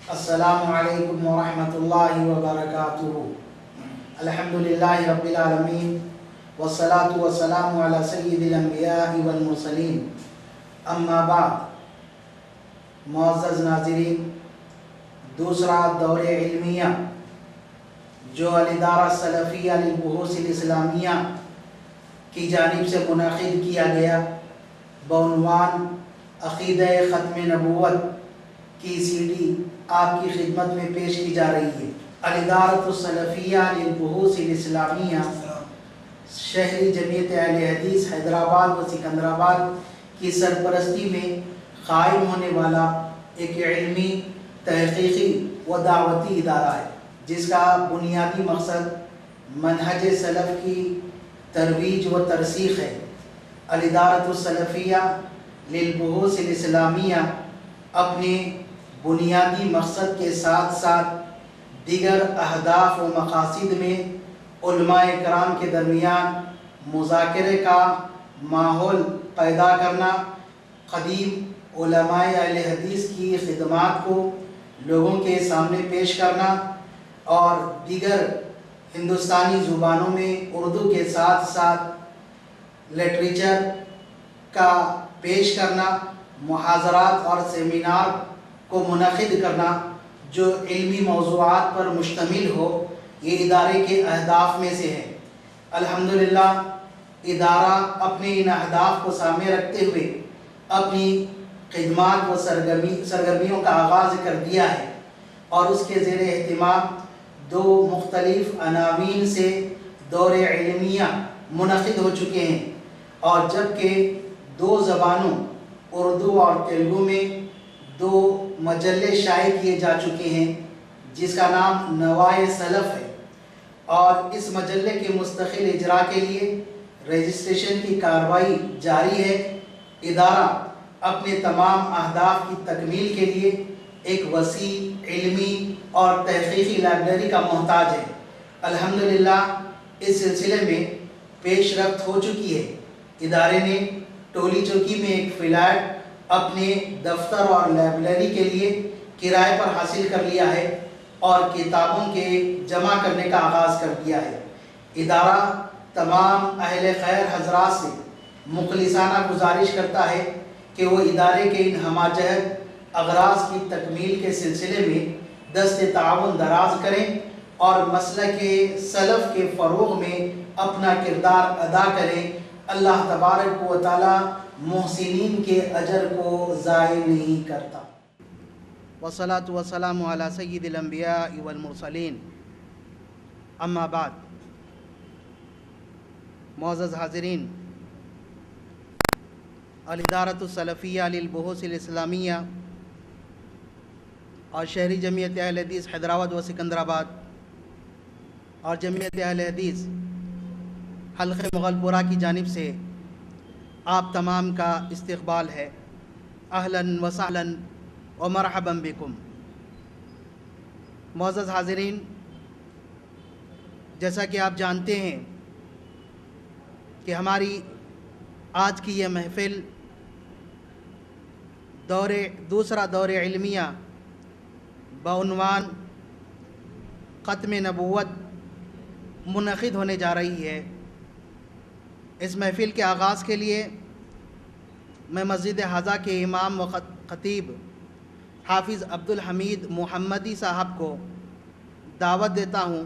السلام علیکم ورحمۃ اللہ وبرکاتہ۔ الحمدللہ رب العالمین والصلاة والسلام علی سید الانبیاء والمرسلین، اما بعد۔ معزز ناظرین، دوسرا دور علمیہ جو الادارہ السلفیہ للبحوث الاسلامیہ کی جانب سے منعقد کیا گیا بعنوان عقیدہ ختم نبوت کی سی ڈی آپ کی خدمت میں پیش کی جا رہی ہے۔ الادارۃ السلفیہ للبحوث الاسلامیہ شہری جمعیت اہل حدیث حیدرآباد و سکندرآباد کی سرپرستی میں قائم ہونے والا ایک علمی، تحقیقی و دعوتی ادارہ ہے، جس کا بنیادی مقصد منہج سلف کی ترویج و ترسیخ ہے۔ الادارۃ السلفیہ للبحوث الاسلامیہ اپنے بنیادی مقصد کے ساتھ ساتھ دیگر اہداف و مقاصد میں علماء کرام کے درمیان مذاکرے کا ماحول پیدا کرنا، قدیم علماء اہل حدیث کی خدمات کو لوگوں کے سامنے پیش کرنا اور دیگر ہندوستانی زبانوں میں اردو کے ساتھ ساتھ لٹریچر کا پیش کرنا، محاضرات اور سیمینار کو منعقد کرنا جو علمی موضوعات پر مشتمل ہو، یہ ادارے کے اہداف میں سے ہے۔ الحمدللہ ادارہ اپنے ان اہداف کو سامنے رکھتے ہوئے اپنی خدمات و سرگرمیوں کا آغاز کر دیا ہے، اور اس کے زیر اہتمام دو مختلف عناوین سے دور علمیہ منعقد ہو چکے ہیں، اور جبکہ دو زبانوں اردو اور تیلگو میں دو مجلے شائع کیے جا چکے ہیں، جس کا نام نوائے سلف ہے، اور اس مجلے کے مستقل اجرا کے لیے رجسٹریشن کی کارروائی جاری ہے۔ ادارہ اپنے تمام اہداف کی تکمیل کے لیے ایک وسیع علمی اور تحقیقی لائبریری کا محتاج ہے۔ الحمدللہ اس سلسلے میں پیش رفت ہو چکی ہے۔ ادارے نے ٹولی چوکی میں ایک فلیٹ اپنے دفتر اور لائبریری کے لیے کرائے پر حاصل کر لیا ہے اور کتابوں کے جمع کرنے کا آغاز کر دیا ہے۔ ادارہ تمام اہل خیر حضرات سے مخلصانہ گزارش کرتا ہے کہ وہ ادارے کے ان ہمہ جہت اغراض کی تکمیل کے سلسلے میں دست تعاون دراز کریں اور مسلک سلف کے فروغ میں اپنا کردار ادا کریں۔ اللہ تبارک و تعالی محسنین کے اجر کو ضائع نہیں کرتا۔ والصلاة والسلام علی سید الانبیاء والمرسلین، اما بعد۔ معزز حاضرین، الادارۃ السلفیہ للبحوث الاسلامیہ اور شہری جمعیت اہل حدیث حیدرآباد و سکندرآباد اور جمعیت اہل حدیث حلقہ مغل پورہ کی جانب سے آپ تمام کا استقبال ہے۔ اہلاً و سہلاً و مرحباً بکم۔ معزز حاضرین، جیسا کہ آپ جانتے ہیں کہ ہماری آج کی یہ محفل دوسرا دور علمیہ بعنوان ختم نبوت منعقد ہونے جا رہی ہے۔ اس محفل کے آغاز کے لیے میں مسجد حضا کے امام و خطیب حافظ عبدالحمید محمدی صاحب کو دعوت دیتا ہوں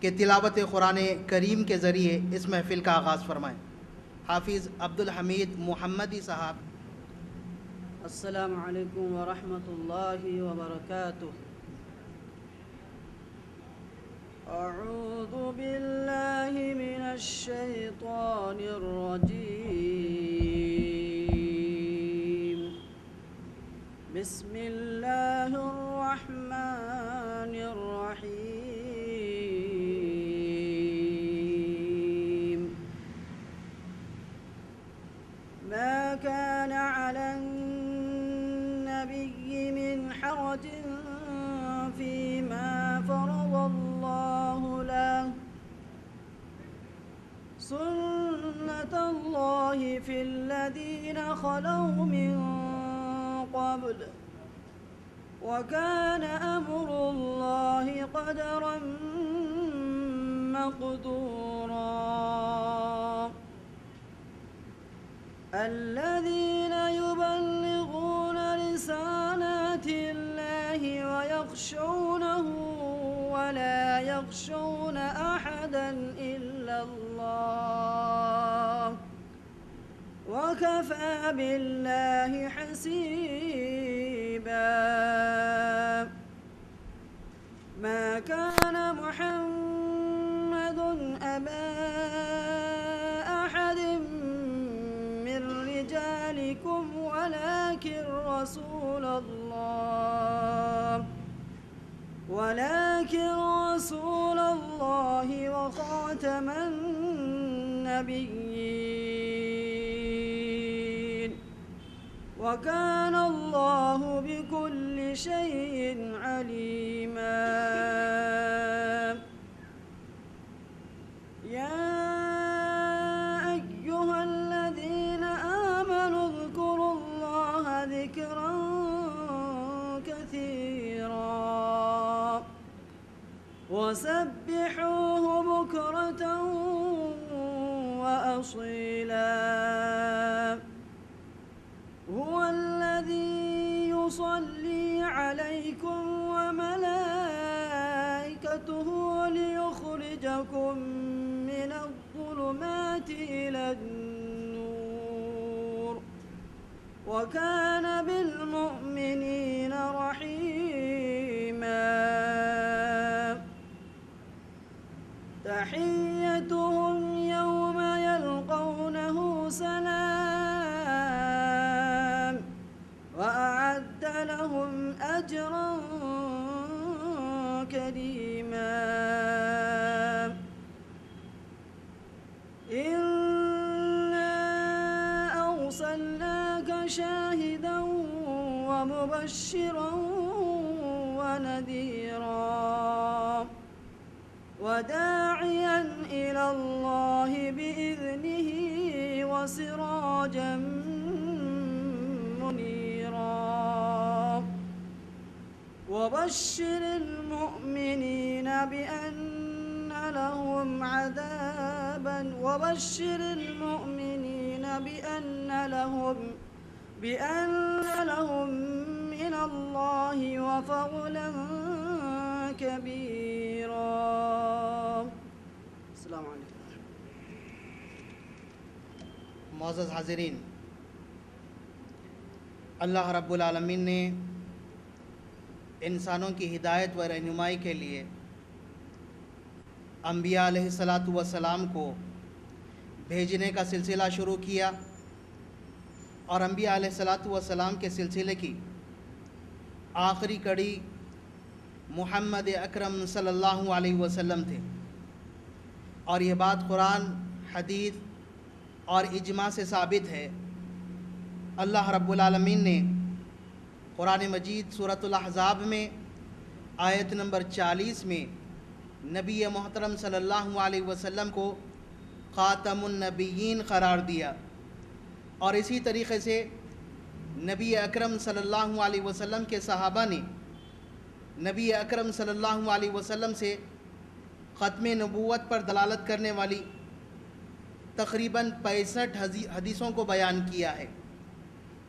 کہ تلاوت قرآن کریم کے ذریعے اس محفل کا آغاز فرمائیں۔ حافظ عبدالحمید محمدی صاحب۔ السلام علیکم ورحمۃ اللہ وبرکاتہ۔ اعوذ باللہ من الشیطان الرجیم، بسم اللہ الرحمن الرحیم۔ ما كان على النبي من حرج فيما فرض الله له، سنة الله في الذين خلوا من قبل، وكان أمر الله قدرا مقدورا. الذين يبلغون رسالات الله ويخشونه ولا يخشون أحدا إلا الله وكفى بالله حسيبا. ما كان محمد أبا أحد من رجالكم ولكن رسول الله وخاتم النبيين وكان الله بكل شيء عليما. يا أيها الذين آمنوا اذكروا الله ذكرا كثيرا وسبحوه بكرة وأصيلا. هو الذي يصلي عليكم وملائكته ليخرجكم من الظلمات إلى النور وكان بالمؤمنين رحيما. تحيتهم يوم يلقونه سلام وأعد لهم أجرا كريما. إنا أرسلناك شاهدا ومبشرا ونذيرا وداعيا إلى الله بإذنه وسراجا منيرا. وبشر المؤمنين بأن لهم من الله وفضلا كبيرا. السلام علیکم. معزز حاضرین، اللہ رب العالمین نے انسانوں کی ہدایت و رہنمائی کے لیے انبیاء علیہ السلام کو بھیجنے کا سلسلہ شروع کیا، اور انبیاء علیہ السلام کے سلسلے کی آخری کڑی محمد اکرم صلی اللہ علیہ وسلم تھے، اور یہ بات قرآن، حدیث اور اجماع سے ثابت ہے۔ اللہ رب العالمین نے قرآن مجید سورۃ الاحزاب میں آیت نمبر 40 میں نبی محترم صلی اللہ علیہ وسلم کو خاتم النبیین قرار دیا، اور اسی طریقے سے نبی اکرم صلی اللہ علیہ وسلم کے صحابہ نے نبی اکرم صلی اللہ علیہ وسلم سے ختم نبوت پر دلالت کرنے والی تقریباً 65 حدیثوں کو بیان کیا ہے،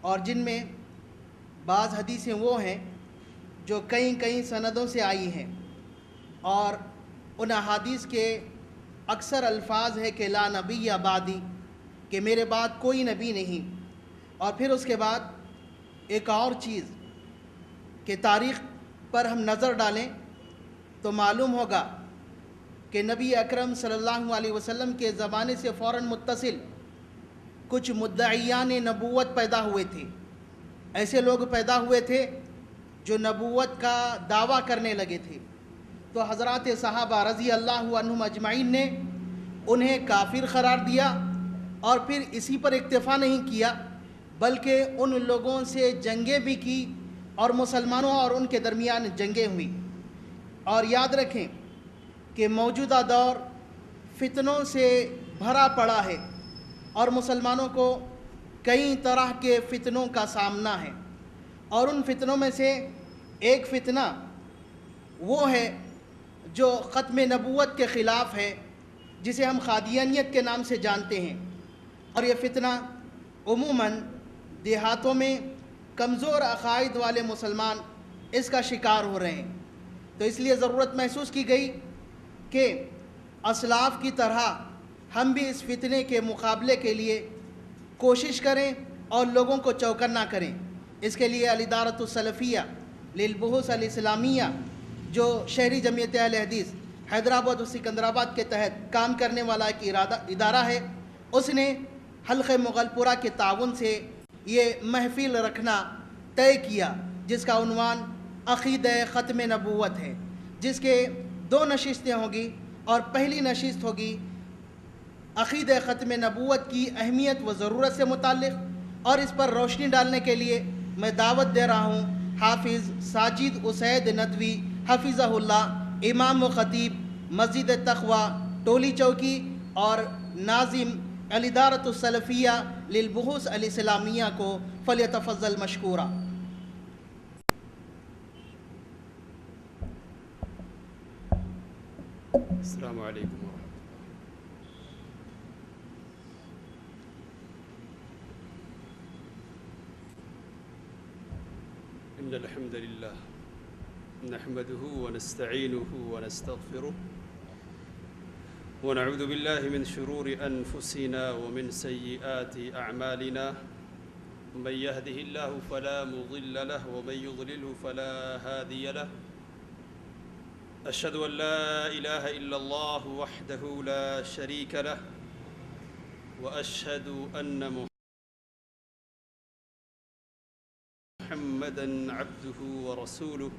اور جن میں بعض حدیثیں وہ ہیں جو کئی سندوں سے آئی ہیں، اور ان احادیث کے اکثر الفاظ ہے کہ لا نبی بعدی، کہ میرے بعد کوئی نبی نہیں۔ اور پھر اس کے بعد ایک اور چیز کہ تاریخ پر ہم نظر ڈالیں تو معلوم ہوگا کہ نبی اکرم صلی اللہ علیہ وسلم کے زمانے سے فوراً متصل کچھ مدعیان نبوت پیدا ہوئے تھے، ایسے لوگ پیدا ہوئے تھے جو نبوت کا دعویٰ کرنے لگے تھے، تو حضرات صحابہ رضی اللہ عنہم اجمعین نے انہیں کافر قرار دیا، اور پھر اسی پر اکتفا نہیں کیا بلکہ ان لوگوں سے جنگیں بھی کی، اور مسلمانوں اور ان کے درمیان جنگیں ہوئی۔ اور یاد رکھیں کہ موجودہ دور فتنوں سے بھرا پڑا ہے، اور مسلمانوں کو کئی طرح کے فتنوں کا سامنا ہے، اور ان فتنوں میں سے ایک فتنہ وہ ہے جو ختم نبوت کے خلاف ہے، جسے ہم قادیانیت کے نام سے جانتے ہیں، اور یہ فتنہ عموماً دیہاتوں میں کمزور عقائد والے مسلمان اس کا شکار ہو رہے ہیں۔ تو اس لیے ضرورت محسوس کی گئی کہ اسلاف کی طرح ہم بھی اس فتنے کے مقابلے کے لیے کوشش کریں اور لوگوں کو چوکنا کریں۔ اس کے لیے الادارۃ السلفیہ للبحوث الاسلامیہ، جو شہری جمعیت اہل حدیث حیدرآباد و سکندرآباد کے تحت کام کرنے والا ایک ادارہ ہے، اس نے حلقہ مغل پورہ کے تعاون سے یہ محفل رکھنا طے کیا، جس کا عنوان عقیدہ ختم نبوت ہے، جس کے 2 نشستیں ہوں گی، اور پہلی نشست ہوگی عقیدہ ختم نبوت کی اہمیت و ضرورت سے متعلق، اور اس پر روشنی ڈالنے کے لیے میں دعوت دے رہا ہوں حافظ ساجد اسید ندوی حفظہ اللہ، امام و خطیب مسجد تقویٰ ٹولی چوکی اور ناظم الادارۃ السلفیہ للبحوث الاسلامیہ کو، فلیتفضل مشکورا۔ السلام علیکم ورحمۃ اللہ۔ ان الحمد للہ نحمده ونستعینه ونستغفره ونعوذ باللہ من شرور انفسنا ومن سیئات اعمالنا، من يهده الله فلا مضل له ومن يضلله فلا هادي له، أشهد أن لا إله إلا الله وحده لا شريك له، وأشهد أن محمدًا عبده ورسوله.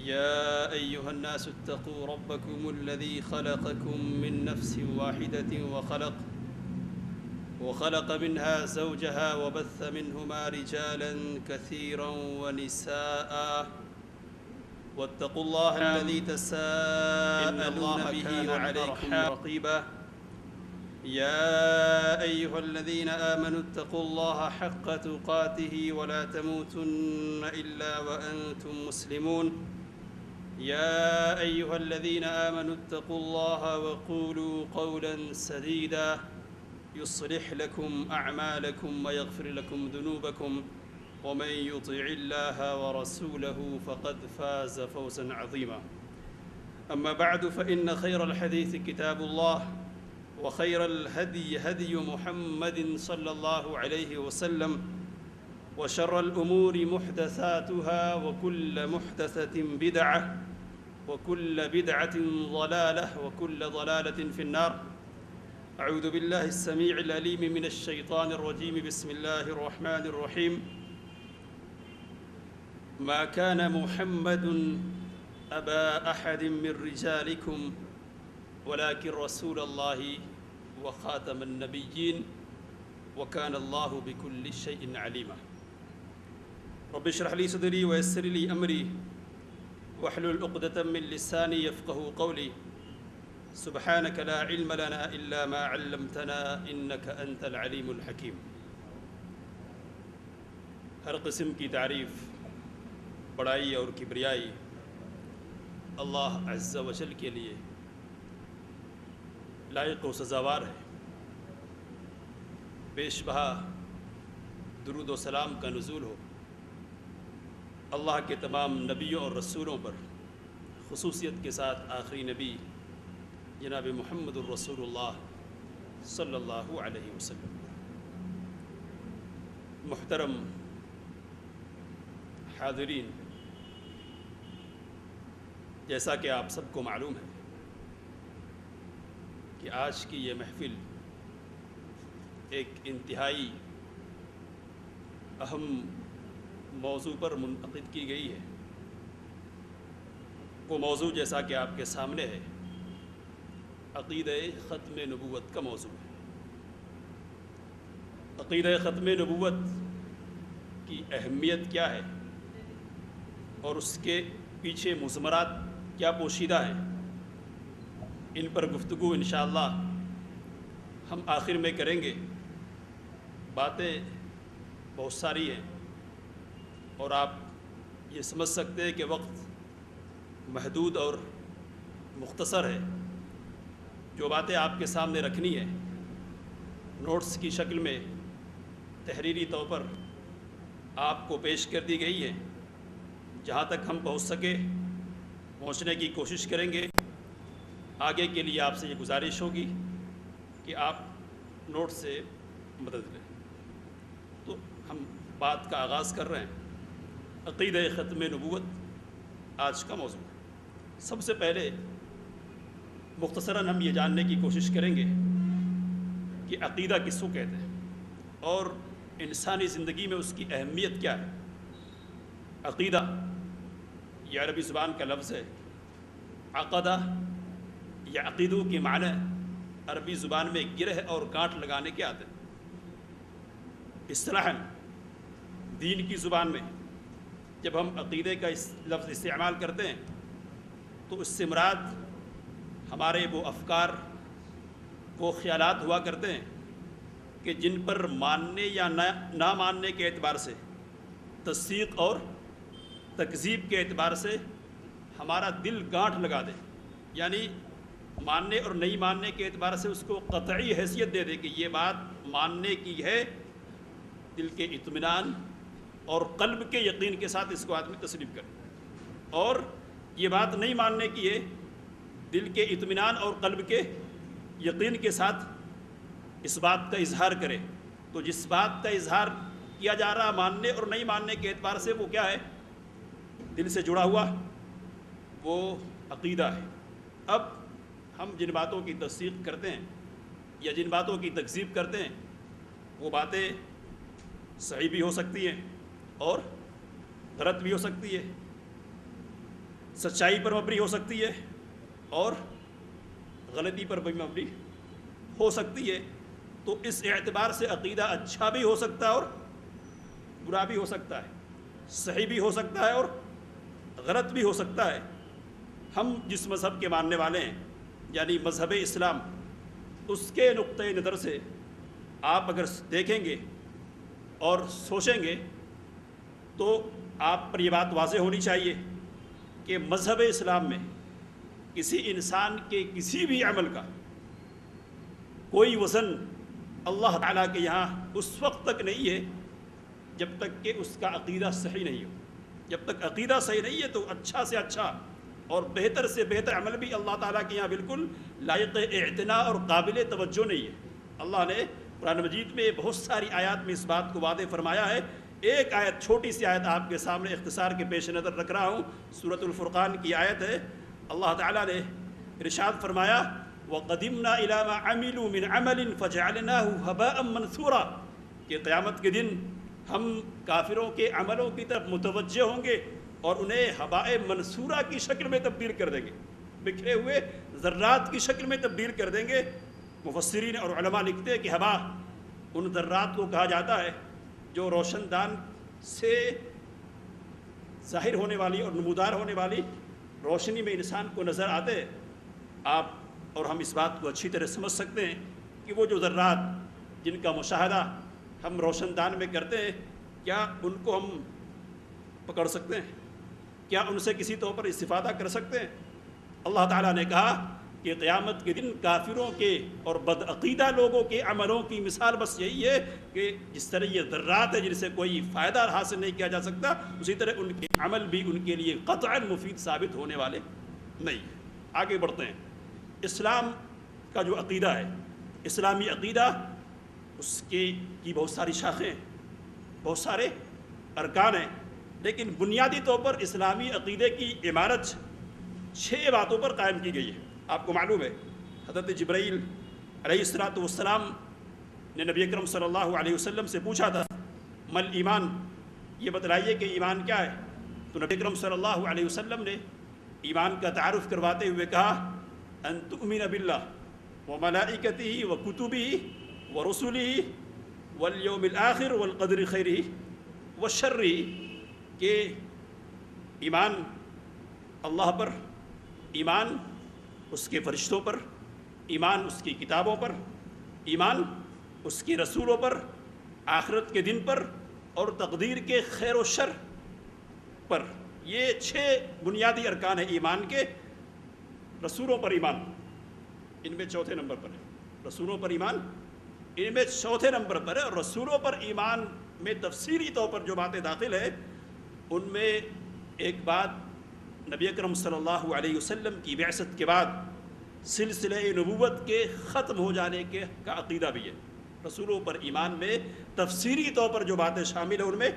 يا أيها الناس اتقوا ربكم الذي خلقكم من نفس واحدة وخلق منها زوجها وبث منهما رجالا كثيرا ونساء، واتقوا الله الذي تساءلون به وعليكم رقيبا. يا أيها الذين آمنوا اتقوا الله حق تقاته ولا تموتن إلا وأنتم مسلمون. يا أيها الذين آمنوا اتقوا الله وقولوا قولا سديدا يصلح لكم أعمالكم ويغفر لكم ذنوبكم، ومن يطع الله ورسوله فقد فاز فوزا عظيما. أما بعد، فإن خير الحديث كتاب الله، وخير الهدي هدي محمد صلى الله عليه وسلم، وشر الأمور محدثاتها، وكل محدثة بدعة، وكل بدعة ضلالة، وكل ضلالة في النار. أعوذ بالله السميع العليم من الشيطان الرجيم. بسم الله الرحمن الرحيم. ما كان محمد أبا أحد من رجالكم ولكن رسول الله وخاتم النبيين وكان الله بكل شيء عليما. رب اشرح لي صدري ويسر لي أمري واحلل عقدة من لساني يفقهوا قولي. سبحانك لا علم لنا إلا ما علمتنا إنك أنت العليم الحكيم. ہر قسم کی تعریف، بڑائی اور کبریائی اللہ عز و جل کے لیے لائق و سزاوار ہے۔ بیش بہا درود و سلام کا نزول ہو اللہ کے تمام نبیوں اور رسولوں پر، خصوصیت کے ساتھ آخری نبی جناب محمد الرسول اللہ صلی اللہ علیہ وسلم۔ محترم حاضرین، جیسا کہ آپ سب کو معلوم ہے کہ آج کی یہ محفل ایک انتہائی اہم موضوع پر منعقد کی گئی ہے۔ وہ موضوع جیسا کہ آپ کے سامنے ہے، عقیدہ ختم نبوت کا موضوع ہے۔ عقیدہ ختم نبوت کی اہمیت کیا ہے اور اس کے پیچھے مضمرات کیا پوشیدہ ہیں، ان پر گفتگو انشاءاللہ ہم آخر میں کریں گے۔ باتیں بہت ساری ہیں، اور آپ یہ سمجھ سکتے ہیں کہ وقت محدود اور مختصر ہے، جو باتیں آپ کے سامنے رکھنی ہے نوٹس کی شکل میں تحریری طور پر آپ کو پیش کر دی گئی ہے۔ جہاں تک ہم پہنچ سکے پہنچنے کی کوشش کریں گے۔ آگے کے لیے آپ سے یہ گزارش ہوگی کہ آپ نوٹ سے مدد لیں۔ تو ہم بات کا آغاز کر رہے ہیں۔ عقیدہ ختم نبوت آج کا موضوع ہے۔ سب سے پہلے مختصراً ہم یہ جاننے کی کوشش کریں گے کہ عقیدہ کس کو کہتے ہیں اور انسانی زندگی میں اس کی اہمیت کیا ہے۔ عقیدہ یہ عربی زبان کا لفظ ہے۔ عقدہ یا عقیدو کے معنی عربی زبان میں گرہ اور گانٹھ لگانے کے آتے ہیں۔ اصطلاحاً دین کی زبان میں جب ہم عقیدے کا اس لفظ استعمال کرتے ہیں تو اس سے مراد ہمارے وہ افکار، وہ خیالات ہوا کرتے ہیں کہ جن پر ماننے یا نہ ماننے کے اعتبار سے، تصدیق اور تکذیب کے اعتبار سے ہمارا دل گانٹھ لگا دے، یعنی ماننے اور نہیں ماننے کے اعتبار سے اس کو قطعی حیثیت دے دے کہ یہ بات ماننے کی ہے، دل کے اطمینان اور قلب کے یقین کے ساتھ اس کو آدمی تسلیم کرے، اور یہ بات نہیں ماننے کی ہے، دل کے اطمینان اور قلب کے یقین کے ساتھ اس بات کا اظہار کرے۔ تو جس بات کا اظہار کیا جا رہا ماننے اور نہیں ماننے کے اعتبار سے وہ کیا ہے؟ دل سے جڑا ہوا وہ عقیدہ ہے۔ اب ہم جن باتوں کی تصدیق کرتے ہیں یا جن باتوں کی تکذیب کرتے ہیں وہ باتیں صحیح بھی ہو سکتی ہیں اور غلط بھی ہو سکتی ہے، سچائی پر مبنی ہو سکتی ہے اور غلطی پر بھی مبنی ہو سکتی ہے۔ تو اس اعتبار سے عقیدہ اچھا بھی ہو سکتا ہے اور برا بھی ہو سکتا ہے، صحیح بھی ہو سکتا ہے اور غلط بھی ہو سکتا ہے۔ ہم جس مذہب کے ماننے والے ہیں یعنی مذہب اسلام، اس کے نقطۂ نظر سے آپ اگر دیکھیں گے اور سوچیں گے تو آپ پر یہ بات واضح ہونی چاہیے کہ مذہب اسلام میں کسی انسان کے کسی بھی عمل کا کوئی وزن اللہ تعالیٰ کے یہاں اس وقت تک نہیں ہے جب تک کہ اس کا عقیدہ صحیح نہیں ہو۔ جب تک عقیدہ صحیح نہیں ہے تو اچھا سے اچھا اور بہتر سے بہتر عمل بھی اللہ تعالیٰ کے یہاں بالکل لائق اعتنا اور قابل توجہ نہیں ہے۔ اللہ نے قرآن مجید میں بہت ساری آیات میں اس بات کو واضح فرمایا ہے۔ ایک آیت، چھوٹی سی آیت آپ کے سامنے اختصار کے پیش نظر رکھ رہا ہوں۔ سورۃ الفرقان کی آیت ہے۔ اللہ تعالیٰ نے ارشاد فرمایا وَقَدِمْنَا إِلَىٰ مَا عَمِلُوا مِنْ عَمَلٍ فَجَعَلْنَاهُ هَبَاءً مَنْثُورًا کہ قیامت کے دن ہم کافروں کے عملوں کی طرف متوجہ ہوں گے اور انہیں ہبائے منصورہ کی شکل میں تبدیل کر دیں گے، بکھرے ہوئے ذرات کی شکل میں تبدیل کر دیں گے۔ مفسرین اور علماء لکھتے ہیں کہ ہبا ان ذرات کو کہا جاتا ہے جو روشن دان سے ظاہر ہونے والی اور نمودار ہونے والی روشنی میں انسان کو نظر آتے ہیں۔ آپ اور ہم اس بات کو اچھی طرح سمجھ سکتے ہیں کہ وہ جو ذرات جن کا مشاہدہ ہم روشن دان میں کرتے ہیں، کیا ان کو ہم پکڑ سکتے ہیں؟ کیا ان سے کسی طور پر استفادہ کر سکتے ہیں؟ اللہ تعالیٰ نے کہا کہ قیامت کے دن کافروں کے اور بدعقیدہ لوگوں کے عملوں کی مثال بس یہی ہے کہ جس طرح یہ ذرات ہے جن سے کوئی فائدہ حاصل نہیں کیا جا سکتا، اسی طرح ان کے عمل بھی ان کے لیے قطعاً مفید ثابت ہونے والے نہیں ہیں۔ آگے بڑھتے ہیں۔ اسلام کا جو عقیدہ ہے، اسلامی عقیدہ، اس کی بہت ساری شاخیں، بہت سارے ارکان ہیں، لیکن بنیادی طور پر اسلامی عقیدے کی عمارت 6 باتوں پر قائم کی گئی ہے۔ آپ کو معلوم ہے حضرت جبرائیل علیہ السلام نے نبی اکرم صلی اللہ علیہ وسلم سے پوچھا تھا مل ایمان، یہ بتلائیے کہ ایمان کیا ہے؟ تو نبی اکرم صلی اللہ علیہ وسلم نے ایمان کا تعارف کرواتے ہوئے کہا ان تؤمن باللہ وملائکتہ وکتبہ ورسلہ والیوم الآخر والقدر خیرہ وشرہ، کہ ایمان اللہ پر، ایمان اس کے فرشتوں پر، ایمان اس کی کتابوں پر، ایمان اس کے رسولوں پر، آخرت کے دن پر اور تقدیر کے خیر و شر پر، یہ 6 بنیادی ارکان ہیں ایمان کے۔ رسولوں پر ایمان ان میں چوتھے نمبر پر ہے، رسولوں پر ایمان ان میں چوتھے نمبر پر ہے۔ اور رسولوں پر ایمان میں تفصیلی طور پر جو باتیں داخل ہیں ان میں ایک بات نبی اکرم صلی اللہ علیہ وسلم کی بعثت کے بعد سلسلہ نبوت کے ختم ہو جانے کا عقیدہ بھی ہے۔ رسولوں پر ایمان میں تفصیلی طور پر جو باتیں شامل ہیں ان میں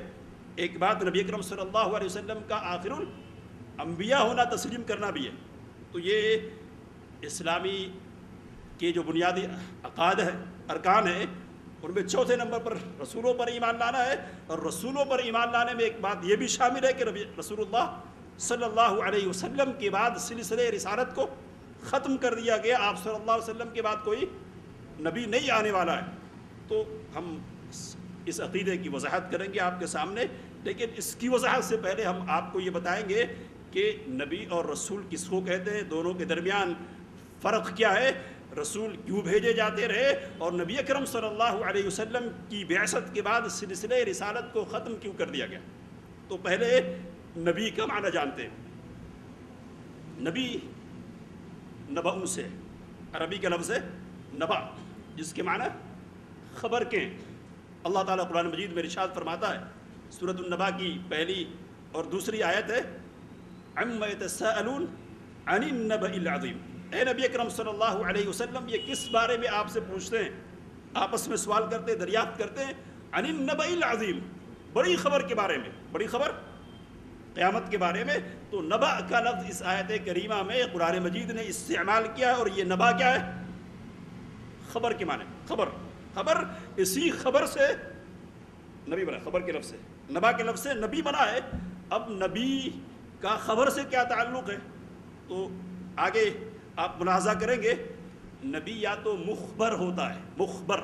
ایک بات نبی اکرم صلی اللہ علیہ وسلم کا آخر الانبیاء ہونا تسلیم کرنا بھی ہے۔ تو یہ اسلامی کے جو بنیادی عقائد ہیں، ارکان ہیں، ان میں چوتھے نمبر پر رسولوں پر ایمان لانا ہے۔ اور رسولوں پر ایمان لانے میں ایک بات یہ بھی شامل ہے کہ رسول اللہ صلی اللہ علیہ وسلم کے بعد سلسلہ رسالت کو ختم کر دیا گیا، آپ صلی اللہ علیہ وسلم کے بعد کوئی نبی نہیں آنے والا ہے۔ تو ہم اس عقیدے کی وضاحت کریں گے آپ کے سامنے، لیکن اس کی وضاحت سے پہلے ہم آپ کو یہ بتائیں گے کہ نبی اور رسول کس کو کہتے ہیں، دونوں کے درمیان فرق کیا ہے، رسول کیوں بھیجے جاتے رہے، اور نبی اکرم صلی اللہ علیہ وسلم کی بعثت کے بعد سلسلہ رسالت کو ختم کیوں کر دیا گیا۔ تو پہلے نبی کا معنی جانتے ہیں۔ نبی نبأ سے، عربی کا لفظ ہے نبأ، جس کے معنی خبر کے ہیں۔ اللہ تعالیٰ قرآن مجید میں ارشاد فرماتا ہے، سورۃ النبأ کی پہلی اور دوسری آیت ہے، عَمَّ يَتَسَاءَلُونَ عَنِ النَّبَإِ الْعَظِيمِ۔ اے نبی اکرم صلی اللہ علیہ وسلم، یہ کس بارے میں آپ سے پوچھتے ہیں، آپس میں سوال کرتے ہیں، دریافت کرتے ہیں، عن النبأ العظیم، بڑی خبر کے بارے میں، بڑی خبر قیامت کے بارے میں۔ تو نبأ کا لفظ اس آیت کریمہ میں قرآن مجید نے استعمال کیا ہے، اور یہ نبأ کیا ہے، خبر کے معنی، خبر، خبر، اسی خبر سے نبی بنا، خبر کے لفظ سے، نبأ کے لفظ سے نبی بنا ہے۔ اب نبی کا خبر سے کیا تعلق ہے، تو آگے آپ ملاحظہ کریں گے، نبی یا تو مخبر ہوتا ہے، مخبر،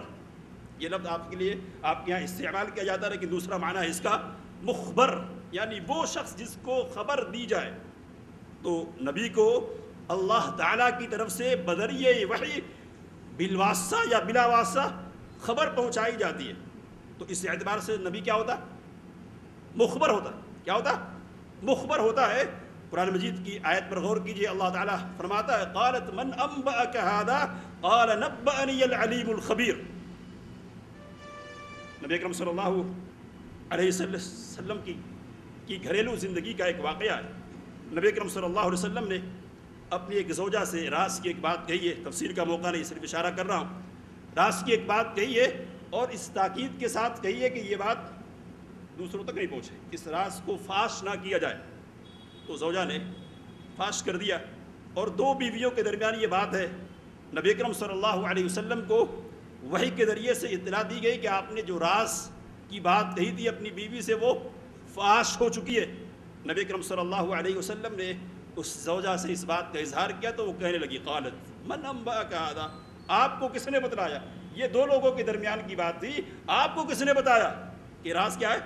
یہ لفظ آپ کے لیے آپ کے یہاں استعمال کیا جاتا ہے، لیکن دوسرا معنی ہے اس کا مخبر، یعنی وہ شخص جس کو خبر دی جائے۔ تو نبی کو اللہ تعالیٰ کی طرف سے بذریعہ وحی بالواسطہ یا بلا واسطہ خبر پہنچائی جاتی ہے۔ تو اس اعتبار سے نبی کیا ہوتا ہے، مخبر ہوتا ہے۔ کیا ہوتا ہے، مخبر ہوتا ہے۔ قرآن مجید کی آیت پر غور کیجئے، اللہ تعالیٰ فرماتا ہے، قالت من انبأک ھذا قال نبأنی العلیم الخبیر۔ نبی اکرم صلی اللہ علیہ وسلم کی گھریلو زندگی کا ایک واقعہ ہے۔ نبی اکرم صلی اللہ علیہ وسلم نے اپنی ایک زوجہ سے راز کی ایک بات کہی ہے، تفسیر کا موقع نہیں، صرف اشارہ کر رہا ہوں۔ راز کی ایک بات کہی ہے، اور اس تاکید کے ساتھ کہی ہے کہ یہ بات دوسروں تک نہیں پہنچے، اس راز کو فاش نہ کیا جائے۔ تو زوجہ نے فاش کر دیا، اور 2 بیویوں کے درمیان یہ بات ہے۔ نبی اکرم صلی اللہ علیہ وسلم کو وحی کے ذریعے سے اطلاع دی گئی کہ آپ نے جو راز کی بات کہی تھی اپنی بیوی سے، وہ فاش ہو چکی ہے۔ نبی اکرم صلی اللہ علیہ وسلم نے اس زوجہ سے اس بات کا اظہار کیا، تو وہ کہنے لگی، قالت من انبأک ھذا، آپ کو کس نے بتلایا، یہ 2 لوگوں کے درمیان کی بات تھی، آپ کو کس نے بتایا کہ راز کیا ہے،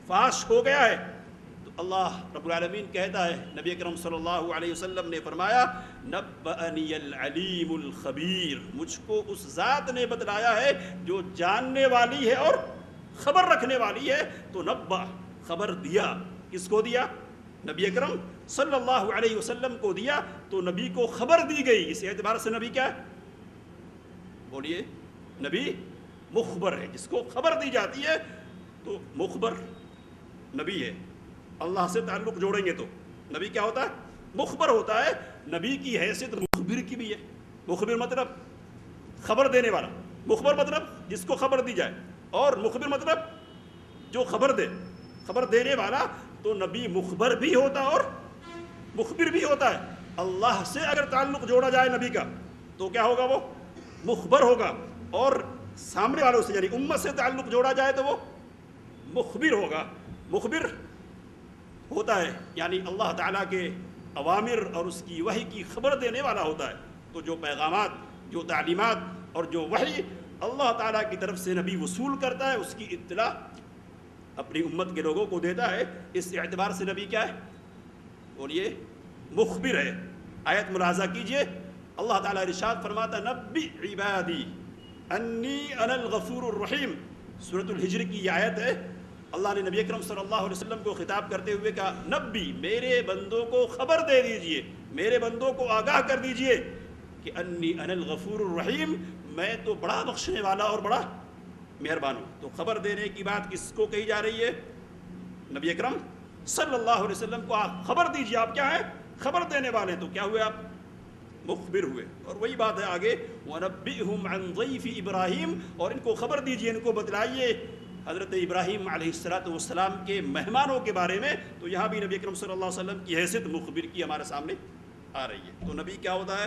فاش ہو گیا ہے۔ تو اللہ رب العالمین کہتا ہے، نبی اکرم صلی اللہ علیہ وسلم نے فرمایا، نبأنی العلیم الخبیر، مجھ کو اس ذات نے بتلایا ہے جو جاننے والی ہے اور خبر رکھنے والی ہے۔ تو نبأ، خبر دیا، کس کو دیا، نبی اکرم صلی اللہ علیہ وسلم کو دیا۔ تو نبی کو خبر دی گئی، اس اعتبار سے نبی کیا ہے، بولیے، نبی مخبر ہے، جس کو خبر دی جاتی ہے تو مخبر نبی ہے۔ اللہ سے تعلق جوڑیں گے تو نبی کیا ہوتا ہے، مخبر ہوتا ہے۔ نبی کی حیثیت مخبر کی بھی ہے۔ مخبر مطلب خبر دینے والا، مخبر مطلب جس کو خبر دی جائے، اور مخبر مطلب جو خبر دے، خبر دینے والا۔ تو نبی مخبر بھی ہوتا اور مخبر بھی ہوتا ہے۔ اللہ سے اگر تعلق جوڑا جائے نبی کا تو کیا ہوگا، وہ مخبر ہوگا، اور سامنے والوں سے یعنی امت سے تعلق جوڑا جائے تو وہ مخبر ہوگا۔ مخبر ہوتا ہے یعنی اللہ تعالیٰ کے اوامر اور اس کی وحی کی خبر دینے والا ہوتا ہے۔ تو جو پیغامات، جو تعلیمات اور جو وحی اللہ تعالیٰ کی طرف سے نبی وصول کرتا ہے، اس کی اطلاع اپنی امت کے لوگوں کو دیتا ہے۔ اس اعتبار سے نبی کیا ہے، بولیے، مخبر ہے۔ آیت ملاحظہ کیجئے، اللہ تعالیٰ ارشاد فرماتا، نبی عبادی انی انا الغفور الرحیم۔ سورۃ الحجر کی یہ آیت ہے۔ اللہ نے نبی اکرم صلی اللہ علیہ وسلم کو خطاب کرتے ہوئے کہا نبی میرے بندوں کو خبر دے دیجئے، میرے بندوں کو آگاہ کر دیجئے کہ انی انا الغفور الرحیم، میں تو بڑا بخشنے والا اور بڑا مہربان ہوں۔ تو خبر دینے کی بات کس کو کہی جا رہی ہے؟ نبی اکرم صلی اللہ علیہ وسلم کو آپ خبر دیجئے، آپ کیا ہیں؟ خبر دینے والے ہیں۔ تو کیا ہوئے آپ؟ مخبر ہوئے۔ اور وہی بات ہے آگے وَنَبِّئْهُمْ عَنْ ضَيْفِ إِبْرَاهِيمَ، اور ان کو خبر دیجئے، ان کو بتلائیے حضرت ابراہیم علیہ السلام کے مہمانوں کے بارے میں۔ تو یہاں بھی نبی اکرم صلی اللہ علیہ وسلم کی حیثیت مخبر کی ہمارے سامنے آ رہی ہے۔ تو نبی کیا ہوتا ہے؟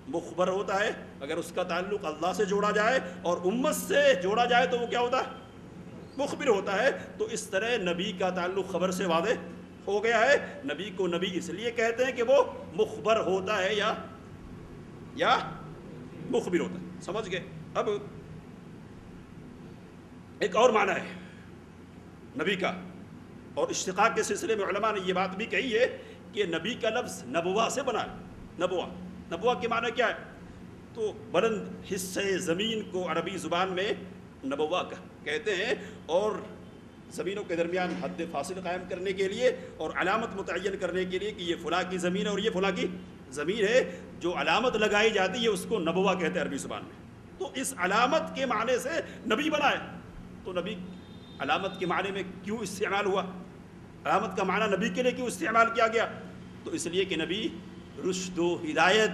مخبر ہوتا ہے۔ اگر اس کا تعلق اللہ سے جوڑا جائے اور امت سے جوڑا جائے تو وہ کیا ہوتا ہے؟ مخبر ہوتا ہے۔ تو اس طرح نبی کا تعلق خبر سے واضح ہو گیا ہے۔ نبی کو نبی اس لیے کہتے ہیں کہ وہ مخبر ہوتا ہے یا مخبر ہوتا ہے۔ سمجھ گئے؟ اب ایک اور معنی ہے نبی کا، اور اشتقاق کے سلسلے میں علماء نے یہ بات بھی کہی ہے کہ نبی کا لفظ نبوہ سے بنا ہے۔ نبوہ کے معنی کیا ہے؟ تو بلند حصے زمین کو عربی زبان میں نبوہ کہتے ہیں، اور زمینوں کے درمیان حد فاصل قائم کرنے کے لیے اور علامت متعین کرنے کے لیے کہ یہ فلاں کی زمین ہے اور یہ فلاں کی زمین ہے، جو علامت لگائی جاتی ہے اس کو نبوہ کہتے ہیں عربی زبان میں۔ تو اس علامت کے معنی سے نبی بنا ہے۔ تو نبی علامت کے معنی میں کیوں استعمال ہوا؟ علامت کا معنی نبی کے لیے کیوں استعمال کیا گیا؟ تو اس لیے کہ نبی رشد و ہدایت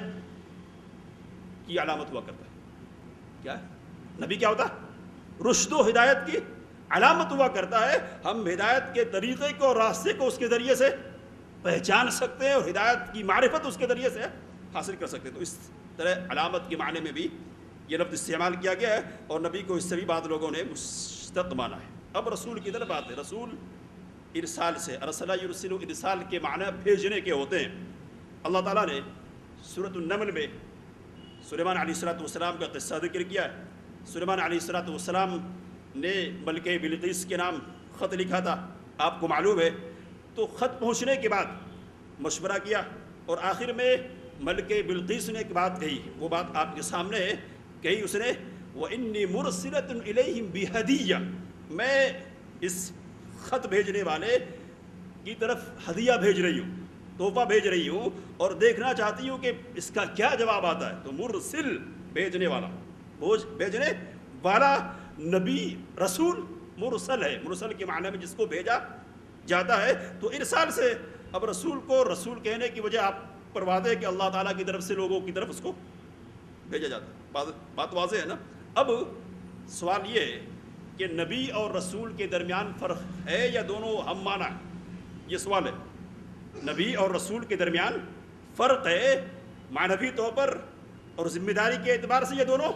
کی علامت ہوا کرتا ہے۔ کیا ہے؟ نبی کیا ہوتا ہے؟ رشد و ہدایت کی علامت ہوا کرتا ہے۔ ہم ہدایت کے طریقے کو، راستے کو اس کے ذریعے سے پہچان سکتے ہیں اور ہدایت کی معرفت اس کے ذریعے سے حاصل کر سکتے ہیں۔ تو اس طرح علامت کے معنی میں بھی یہ لفظ استعمال کیا گیا ہے، اور نبی کو اس سے بھی بعض لوگوں نے مستق مانا ہے۔ اب رسول کی طرف بات ہے۔ رسول ارسال سے، ارسل یرسل، ارسال کے معنی بھیجنے کے ہوتے ہیں۔ اللہ تعالیٰ نے سورۃ النمل میں سلیمان علیہ السلام کا قصہ ذکر کیا ہے۔ سلیمان علیہ السلام نے ملکہ بلقیس کے نام خط لکھا تھا، آپ کو معلوم ہے۔ تو خط پہنچنے کے بعد مشورہ کیا، اور آخر میں ملکہ بلقیس نے ایک بات کہی، وہ بات آپ کے سامنے ہے کہی اس نے، وَإِنِّي مُرْسِلَةٌ إِلَيْهِمْ بِهَدِيَّةٍ، میں اس خط بھیجنے والے کی طرف ہدیہ بھیج رہی ہوں، تحفہ بھیج رہی ہوں، اور دیکھنا چاہتی ہوں کہ اس کا کیا جواب آتا ہے۔ تو مرسل بھیجنے والا، بھیجنے والا، نبی رسول مرسل ہے۔ مرسل کے معنی میں جس کو بھیجا جاتا ہے۔ تو ارسال سے اب رسول کو رسول کہنے کی وجہ آپ پر واضح ہے کہ اللہ تعالیٰ کی طرف سے لوگوں کی طرف اس کو بھیجا جاتا ہے۔ بات واضح ہے نا؟ اب سوال یہ ہے کہ نبی اور رسول کے درمیان فرق ہے یا دونوں ہم معنی ہیں؟ یہ سوال ہے۔ نبی اور رسول کے درمیان فرق ہے معنوی طور پر اور ذمہ داری کے اعتبار سے، یہ دونوں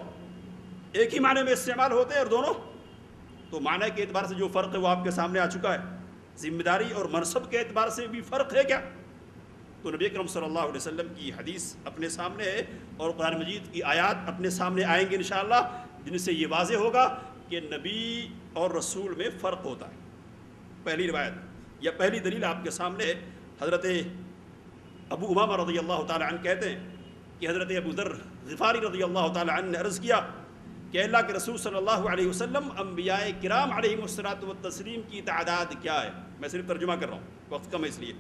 ایک ہی معنی میں استعمال ہوتے ہیں، اور دونوں تو معنی کے اعتبار سے جو فرق ہے وہ آپ کے سامنے آ چکا ہے۔ ذمہ داری اور منصب کے اعتبار سے بھی فرق ہے کیا؟ تو نبی اکرم صلی اللہ علیہ وسلم کی حدیث اپنے سامنے ہے، اور قرآن مجید کی آیات اپنے سامنے آئیں گے انشاءاللہ، جن سے یہ واضح ہوگا کہ نبی اور رسول میں فرق ہوتا ہے۔ پہلی روایت یا پہلی دلیل آپ کے سامنے ہے۔ حضرت ابو امامہ رضی اللہ تعالی عنہ کہتے ہیں کہ حضرت ابو ذر غفاری رضی اللہ تعالی عنہ نے عرض کیا کہ اللہ کے رسول صلی اللہ علیہ وسلم انبیاء کرام علیہم الصلاۃ والتسلیم کی تعداد کیا ہے؟ میں صرف ترجمہ کر رہا ہوں، وقت کم ہے اس لیے۔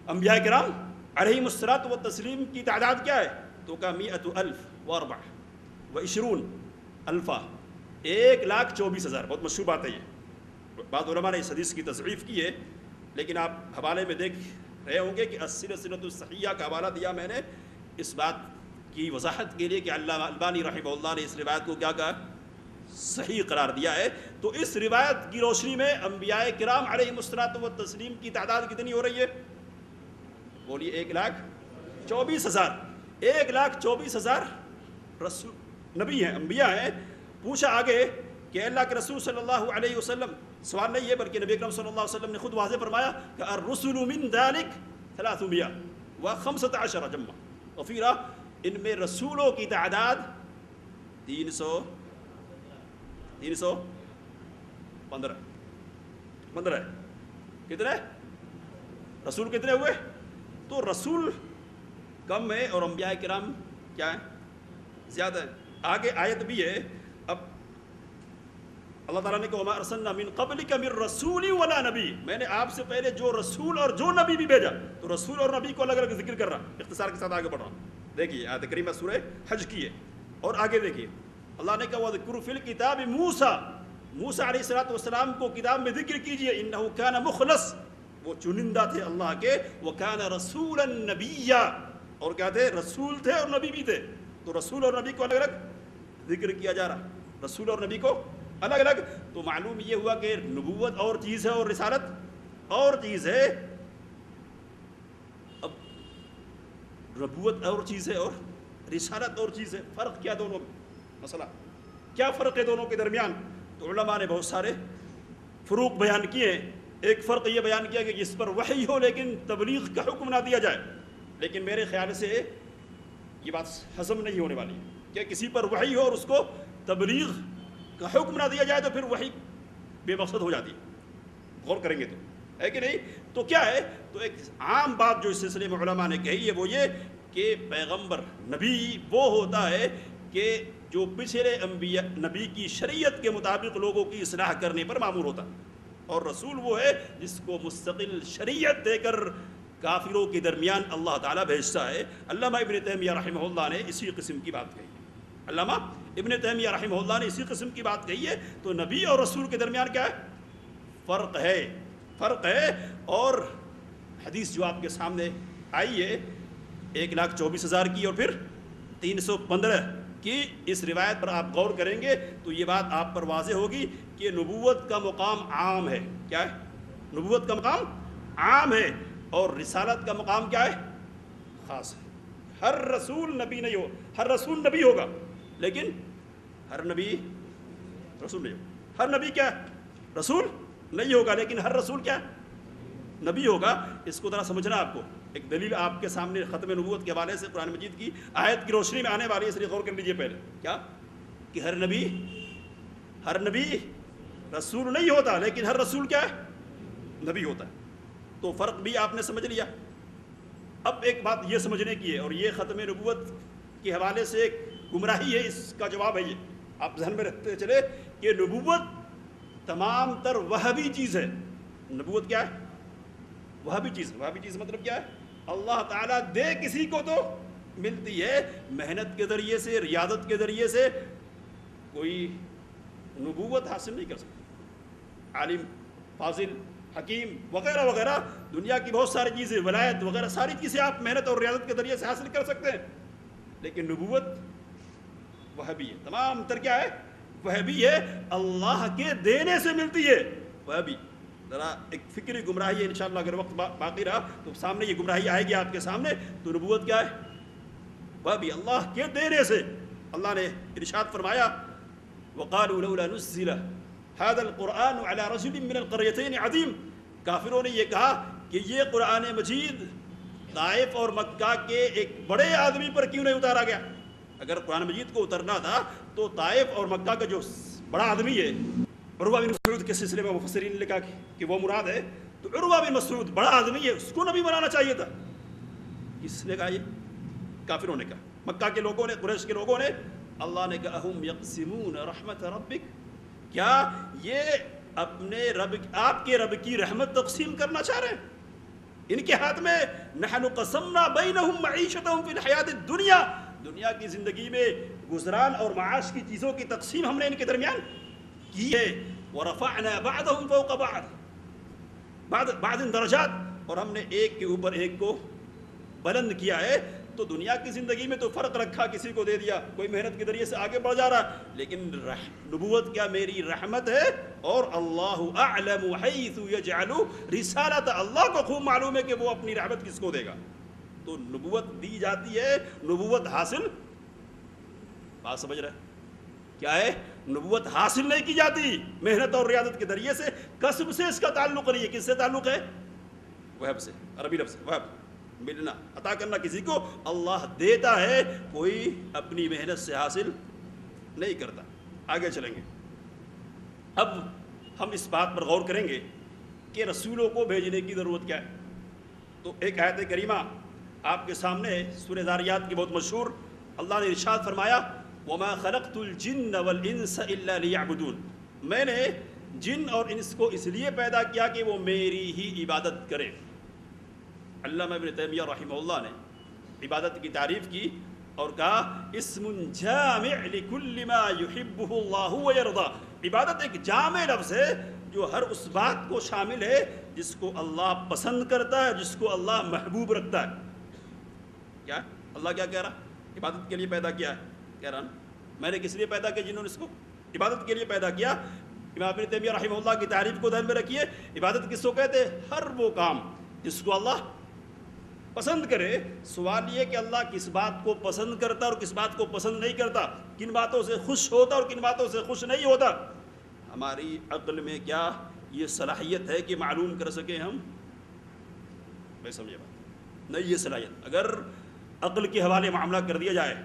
انبیاء کرام علیہم الصلاۃ والتسلیم کی تعداد کیا ہے؟ تو کہا 124 الفا، 1,24,000۔ بہت مشہور بات ہے یہ، بعض علماء نے اس حدیث کی تضعیف کی ہے، لیکن آپ حوالے میں دیکھ رہے ہوں گے کہ السلسلۃ الصحیحہ کا حوالہ دیا میں نے اس بات کی وضاحت کے لیے کہ علامہ البانی رحمہ اللہ نے اس روایت کو کیا کہا؟ صحیح قرار دیا ہے۔ تو اس روایت کی روشنی میں انبیاء کرام علیہم الصلاۃ والتسلیم کی تعداد کتنی ہو رہی ہے؟ بولیے 1,24,000۔ 1,24,000 رسول نبی ہیں، انبیاء ہیں۔ پوچھا آگے کہ اللہ کے رسول صلی اللہ علیہ وسلم، سوال نہیں ہے بلکہ نبی اکرم صلی اللہ علیہ وسلم نے خود واضح فرمایا کہ الرسل من ذلك 300 و15 جمع، وفیرہ ان میں رسولوں کی تعداد 315 ہے۔ کتنے رسول کتنے ہوئے؟ تو رسول کم ہے اور انبیاء کرام کیا ہیں؟ زیادہ ہے۔ آگے آیت بھی ہے، اب اللہ تعالیٰ نے کہا وما ارسلنا من قبلک من رسول ولا نبی، میں نے آپ سے پہلے جو رسول اور جو نبی بھی بھیجا. تو رسول اور نبی کو الگ الگ ذکر کر رہا. اختصار کے ساتھ آگے بڑھ رہا ہوں. دیکھیے آیت کریمہ سورہ حج کی ہے اور آگے دیکھیے اللہ نے کہا وَذْكُرْ فِي الْكِتَابِ موسیٰ علیہ السلام کو کتاب میں ذکر کیجئے انہو کان مخلص، وہ چنندہ تھے اللہ کے، وَكَانَ رَسُولًا نَبِيًّا، اور کیا تھے؟ رسول تھے اور نبی بھی تھے. تو رسول اور نبی کو الگ الگ ذکر کیا جا رہا، رسول اور نبی کو الگ الگ. تو معلوم یہ ہوا کہ نبوت اور چیز ہے اور رسالت اور چیز ہے. اب نبوت اور چیز ہے اور رسالت اور چیز ہے، فرق کیا دونوں میں؟ مسئلہ کیا فرق ہے دونوں کے درمیان؟ تو علماء نے بہت سارے فروق بیان کیے ہیں. ایک فرق یہ بیان کیا کہ جس پر وحی ہو لیکن تبلیغ کا حکم نہ دیا جائے. لیکن میرے خیال سے یہ بات ہضم نہیں ہونے والی کہ کسی پر وحی ہو اور اس کو تبلیغ کا حکم نہ دیا جائے تو پھر وحی بے مقصد ہو جاتی ہے. غور کریں گے تو ہے کہ نہیں؟ تو کیا ہے؟ تو ایک عام بات جو اس سلسلے میں علماء نے کہی ہے وہ یہ کہ پیغمبر نبی وہ ہوتا ہے کہ جو پچھلے انبیاء نبی کی شریعت کے مطابق لوگوں کی اصلاح کرنے پر مامور ہوتا، اور رسول وہ ہے جس کو مستقل شریعت دے کر کافروں کے درمیان اللہ تعالیٰ بھیجتا ہے. علامہ ابن تیمیہ رحمہ اللہ نے اسی قسم کی بات کہی ہے. علامہ ابن تیمیہ رحمہ اللہ نے اسی قسم کی بات کہی ہے. تو نبی اور رسول کے درمیان کیا ہے؟ فرق ہے. اور حدیث جو آپ کے سامنے آئی ہے 1,24,000 کی اور پھر 315 کی، اس روایت پر آپ غور کریں گے تو یہ بات آپ پر واضح ہوگی کہ نبوت کا مقام عام ہے. کیا ہے؟ نبوت کا مقام عام ہے اور رسالت کا مقام کیا ہے؟ خاص ہے. ہر رسول نبی نہیں ہو، ہر رسول نبی ہوگا لیکن ہر نبی رسول نہیں ہوگا. ہر نبی کیا ہے؟ رسول نہیں ہوگا لیکن ہر رسول کیا ہے؟ نبی ہوگا. اس کو ذرا سمجھنا آپ کو. ایک دلیل آپ کے سامنے ختم نبوت کے حوالے سے قرآن مجید کی آیت کی روشنی میں آنے والی ہے، اس لیے غور کر لیجئے پہلے. کیا کہ ہر نبی رسول نہیں ہوتا لیکن ہر رسول کیا ہے؟ نبی ہوتا ہے. تو فرق بھی آپ نے سمجھ لیا. اب ایک بات یہ سمجھنے کی ہے اور یہ ختم نبوت کے حوالے سے ایک گمراہی ہے، اس کا جواب ہے یہ. آپ ذہن میں رکھتے چلے کہ نبوت تمام تر وہابی چیز ہے. نبوت کیا ہے؟ وہابی چیز. وہابی چیز مطلب کیا ہے؟ اللہ تعالیٰ دے کسی کو تو ملتی ہے، محنت کے ذریعے سے، ریاضت کے ذریعے سے کوئی نبوت حاصل نہیں کر سکتا. عالم، فاضل، حکیم وغیرہ وغیرہ دنیا کی بہت ساری چیزیں، ولایت وغیرہ ساری چیزیں آپ محنت اور ریاضت کے ذریعے سے حاصل کر سکتے ہیں. لیکن نبوت وہابی ہے. تمام تر کیا ہے؟ وہابی ہے. اللہ کے دینے سے ملتی ہے. وہابی ذرا ایک فکری گمراہی ہے. انشاءاللہ اگر وقت باقی رہا تو سامنے یہ گمراہی آئے گی آپ کے سامنے. تو نبوت کیا ہے؟ وہابی، اللہ کے دینے سے. اللہ نے ارشاد فرمایا وقالوا لولا نزل هذا القرآن على رجل من القريتين عظيم. کافروں نے یہ کہا کہ یہ قرآن مجید طائف اور مکہ کے ایک بڑے آدمی پر کیوں نہیں اتارا گیا؟ اگر قرآن مجید کو اترنا تھا تو طائف اور مکہ کا جو بڑا آدمی ہے، عروہ بن مسعود کے سلسلے میں مفسرین نے لکھا کہ وہ مراد ہے. تو عروہ بن مسعود بڑا آدمی ہے، اس کو نبی بنانا چاہیے تھا. کس نے کہا؟ یہ کافروں نے کہا، مکہ کے لوگوں نے، قریش کے لوگوں نے. اللہ نے کہا اہم یقسمون رحمت ربک، کیا یہ اپنے رب، آپ کے رب کی رحمت تقسیم کرنا چاہ رہے ہیں؟ ان کے ہاتھ میں نحن قسمنا بینہم معیشتہم فی الحیات الدنیا، دنیا کی زندگی میں گزران اور معاش کی چیزوں کی تقسیم ہم نے ان کے درمیان کی ہے. ورفعنا بعضهم فوق بعض درجات، اور ہم نے ایک کے اوپر ایک کو بلند کیا ہے. تو دنیا کی زندگی میں تو فرق رکھا، کسی کو دے دیا، کوئی محنت کے ذریعے سے آگے بڑھ جا رہا. لیکن نبوت کیا میری رحمت ہے، اور اللہ اعلم حیث یجعل رسالت، اللہ کو خوب معلوم ہے کہ وہ اپنی رحمت کس کو دے گا. تو نبوت دی جاتی ہے، نبوت حاصل، بات سمجھ رہے کیا ہے؟ نبوت حاصل نہیں کی جاتی محنت اور ریاضت کے ذریعے سے. کسب سے اس کا تعلق نہیں ہے. کس سے تعلق ہے؟ وہب سے. عربی لفظ وہب، ملنا، عطا کرنا کسی کو. اللہ دیتا ہے، کوئی اپنی محنت سے حاصل نہیں کرتا. آگے چلیں گے. اب ہم اس بات پر غور کریں گے کہ رسولوں کو بھیجنے کی ضرورت کیا ہے. تو ایک آیت کریمہ آپ کے سامنے ہے، سورہ ذاریات کی بہت مشہور. اللہ نے ارشاد فرمایا وَمَا خَلَقْتُ الْجِنَّ وَالْإِنسَ إِلَّا لِيَعْبُدُونَ. میں نے جن اور انس کو اس لیے پیدا کیا کہ وہ میری ہی عبادت کرے. علامہ ابن تیمیہ رحمہ اللہ نے عبادت کی تعریف کی اور کہا اسم جامع لکل ما یحبہ اللہ ویرضا. عبادت ایک جامع لفظ ہے جو ہر اس بات کو شامل ہے جس کو اللہ پسند کرتا ہے, جس کو اللہ محبوب رکھتا ہے. کیا اللہ کیا کہہ رہا؟ عبادت کے لیے پیدا کیا ہے. کہہ رہا نا میں نے کس لیے پیدا کیا جنہوں نے اس کو عبادت کے لیے پیدا کیا. امام ابن تیمیہ رحمہ اللہ کی تعریف کو ذہن میں رکھیے. عبادت کس کو کہتے ہیں؟ ہر وہ کام جس کو اللہ پسند کرے. سوال یہ کہ اللہ کس بات کو پسند کرتا اور کس بات کو پسند نہیں کرتا, کن باتوں سے خوش ہوتا اور کن باتوں سے خوش نہیں ہوتا. ہماری عقل میں کیا یہ صلاحیت ہے کہ معلوم کر سکیں ہم؟ بھائی سمجھے بات نہیں, یہ صلاحیت اگر عقل کے حوالے معاملہ کر دیا جائے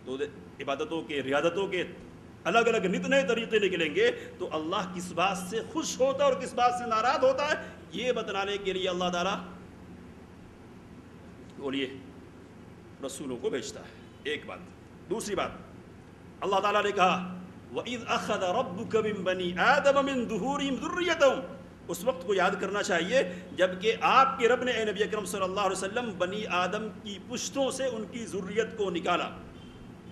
تو عبادتوں کے ریاضتوں کے الگ الگ نت نئے طریقے نکلیں گے. تو اللہ کس بات سے خوش ہوتا اور کس بات سے ناراض ہوتا ہے یہ بتلانے کے لیے اللہ تعالیٰ بولیے رسولوں کو بھیجتا ہے. ایک بات. دوسری بات, اللہ تعالیٰ نے کہا وَإِذْ أَخَذَ رَبُّكَ مِن بَنِي آدَمَ مِن ظُهُورِهِمْ ذُرِّيَّتَهُمْ. اس وقت کو یاد کرنا چاہیے جبکہ آپ کے رب نے اے نبی اکرم صلی اللہ علیہ وسلم بنی آدم کی پشتوں سے ان کی ذریت کو نکالا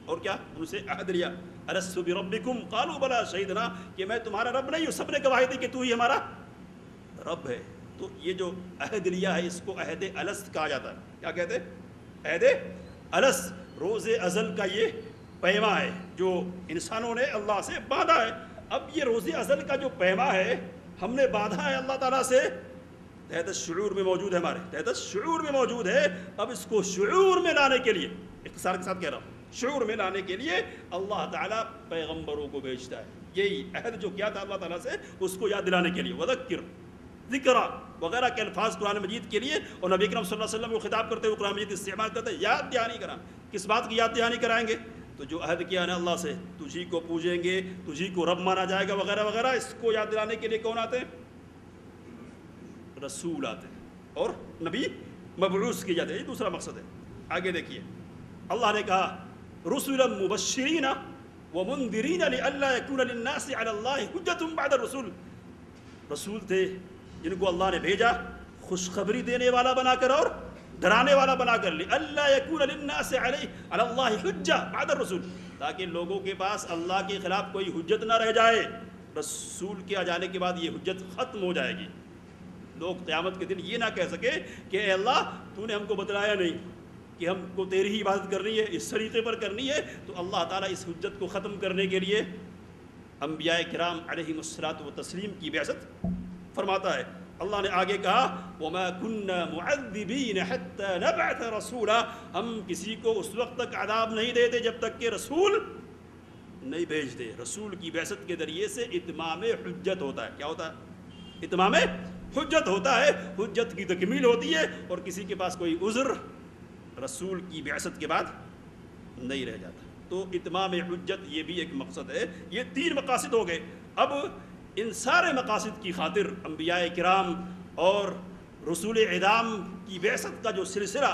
اور کیا ان سے عہد لیا. أَلَسْتُ بِرَبِّكُمْ قَالُوا بَلَىٰ شَهِدْنَا کہ میں تمہارا رب نہیں ہوں. سب نے گواہی دی کہ تو ہی ہمارا رب ہے. تو یہ جو عہد لیا ہے اس کو عہد الست کہا جاتا ہے. کیا کہتے ہیں؟ عہد الست. روز ازل کا یہ پیما ہے جو انسانوں نے اللہ سے باندھا ہے. اب یہ روز ازل کا جو پیما ہے ہم نے باندھا ہے اللہ تعالیٰ سے, تحت شعور میں موجود ہے, ہمارے تحت شعور میں موجود ہے. اب اس کو شعور میں لانے کے لیے, اختصار کے ساتھ کہہ رہا ہوں, شعور میں لانے کے لیے اللہ تعالیٰ پیغمبروں کو بھیجتا ہے. یہی عہد جو کیا تھا اللہ تعالیٰ سے اس کو یاد دلانے کے لیے. وذکر ذکرہ وغیرہ کے الفاظ قرآن مجید کے لیے, اور نبی اکرم صلی اللہ علیہ وسلم کو خطاب کرتے ہوئے قرآن مجید استعمال کرتے ہیں یاد دہانی کرا. کس بات کی یاد دہانی کرائیں گے؟ تو جو عہد کیا نا اللہ سے, تجھی کو پوجیں گے, تجھی کو رب مانا جائے گا وغیرہ وغیرہ. اس کو یاد دلانے کے لیے کون آتے ہیں؟ رسول آتے ہیں اور نبی مبعوث کی جاتے ہیں. یہ دوسرا مقصد ہے. آگے دیکھیے اللہ نے کہا رسلا مبشرین ومنذرین لئلا یکون للناس علی اللہ حجۃ بعد الرسول. رسول تھے جن کو اللہ نے بھیجا خوشخبری دینے والا بنا کر اور ڈرانے والا بنا کر. لئلا یکون للناس علی اللہ حجۃ بعد الرسول, تاکہ لوگوں کے پاس اللہ کے خلاف کوئی حجت نہ رہ جائے. رسول کے آ جانے کے بعد یہ حجت ختم ہو جائے گی. لوگ قیامت کے دن یہ نہ کہہ سکے کہ اے اللہ تو نے ہم کو بتلایا نہیں کہ ہم کو تیری ہی عبادت کرنی ہے, اس طریقے پر کرنی ہے. تو اللہ تعالیٰ اس حجت کو ختم کرنے کے لیے انبیاء کرام علیہم الصلاۃ والتسلیم کی بعثت فرماتا ہے. اللہ نے آگے کہا وَمَا كُنَّا مُعَذِّبِينَ حَتَّى نَبْعَثَ رَسُولًا. ہم کسی کو اس وقت تک عذاب نہیں دیتے جب تک کہ رسول نہیں بھیجتے. رسول کی بعثت کے ذریعے سے اتمام حجت ہوتا ہے. کیا ہوتا ہے؟ اتمام حجت ہوتا ہے. حجت کی تکمیل ہوتی ہے اور کسی کے پاس کوئی عذر رسول کی بعثت کے بعد نہیں رہ جاتا. تو اتمام حجت یہ بھی ایک مقصد ہے. یہ 3 مقاصد ہو گئے. اب ان سارے مقاصد کی خاطر انبیاء کرام اور رسول اعظام کی بعثت کا جو سلسلہ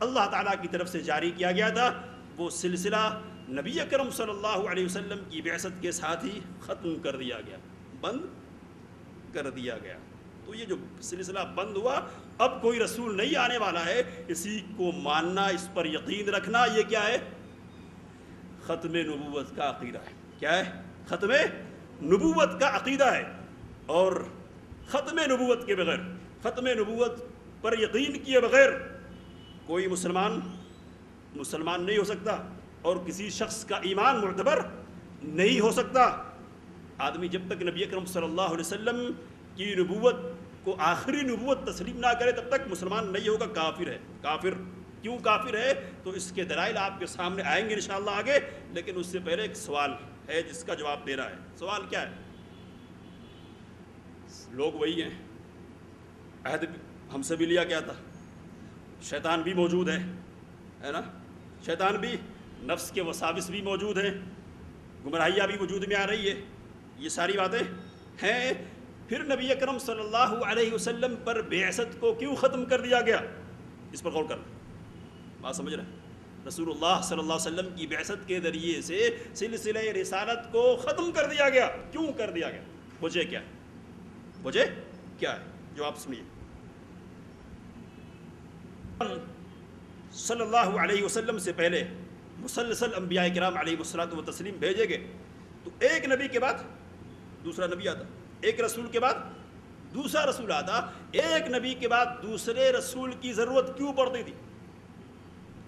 اللہ تعالیٰ کی طرف سے جاری کیا گیا تھا وہ سلسلہ نبی اکرم صلی اللہ علیہ وسلم کی بعثت کے ساتھ ہی ختم کر دیا گیا, بند کر دیا گیا. تو یہ جو سلسلہ بند ہوا, اب کوئی رسول نہیں آنے والا ہے. اسی کو ماننا, اس پر یقین رکھنا, یہ کیا ہے؟ ختم نبوت کا عقیدہ ہے. کیا ہے؟ ختم نبوت کا عقیدہ ہے. اور ختم نبوت کے بغیر, ختم نبوت پر یقین کیے بغیر کوئی مسلمان نہیں ہو سکتا اور کسی شخص کا ایمان معتبر نہیں ہو سکتا. آدمی جب تک نبی اکرم صلی اللہ علیہ وسلم کی نبوت کو آخری نبوت تسلیم نہ کرے تب تک مسلمان نہیں ہوگا, کافر ہے. کافر کیوں کافر ہے تو اس کے دلائل آپ کے سامنے آئیں گے انشاءاللہ آگے. لیکن اس سے پہلے ایک سوال ہے جس کا جواب دینا ہے. سوال کیا ہے؟ لوگ وہی ہیں, عہد ہم سے بھی لیا گیا تھا, شیطان بھی موجود ہے نا, شیطان بھی, نفس کے وساوس بھی موجود ہیں, گمراہیاں بھی وجود میں آ رہی ہے. یہ ساری باتیں ہیں. پھر نبی اکرم صلی اللہ علیہ وسلم پر بعثت کو کیوں ختم کر دیا گیا؟ اس پر غور کرنا. بات سمجھ رہے ہیں؟ رسول اللہ صلی اللہ علیہ وسلم کی بعثت کے ذریعے سے سلسلہ رسالت کو ختم کر دیا گیا. کیوں کر دیا گیا؟ وجہ کیا ہے؟ وجہ کیا ہے؟ جو آپ سنیے. صلی اللہ علیہ وسلم سے پہلے مسلسل انبیاء کرام علیہ الصلوۃ والتسلیم بھیجے گئے، تو ایک نبی کے بعد دوسرا نبی آتا، ایک رسول کے بعد دوسرا رسول آتا. ایک نبی کے بعد دوسرے رسول کی ضرورت کیوں پڑتی تھی؟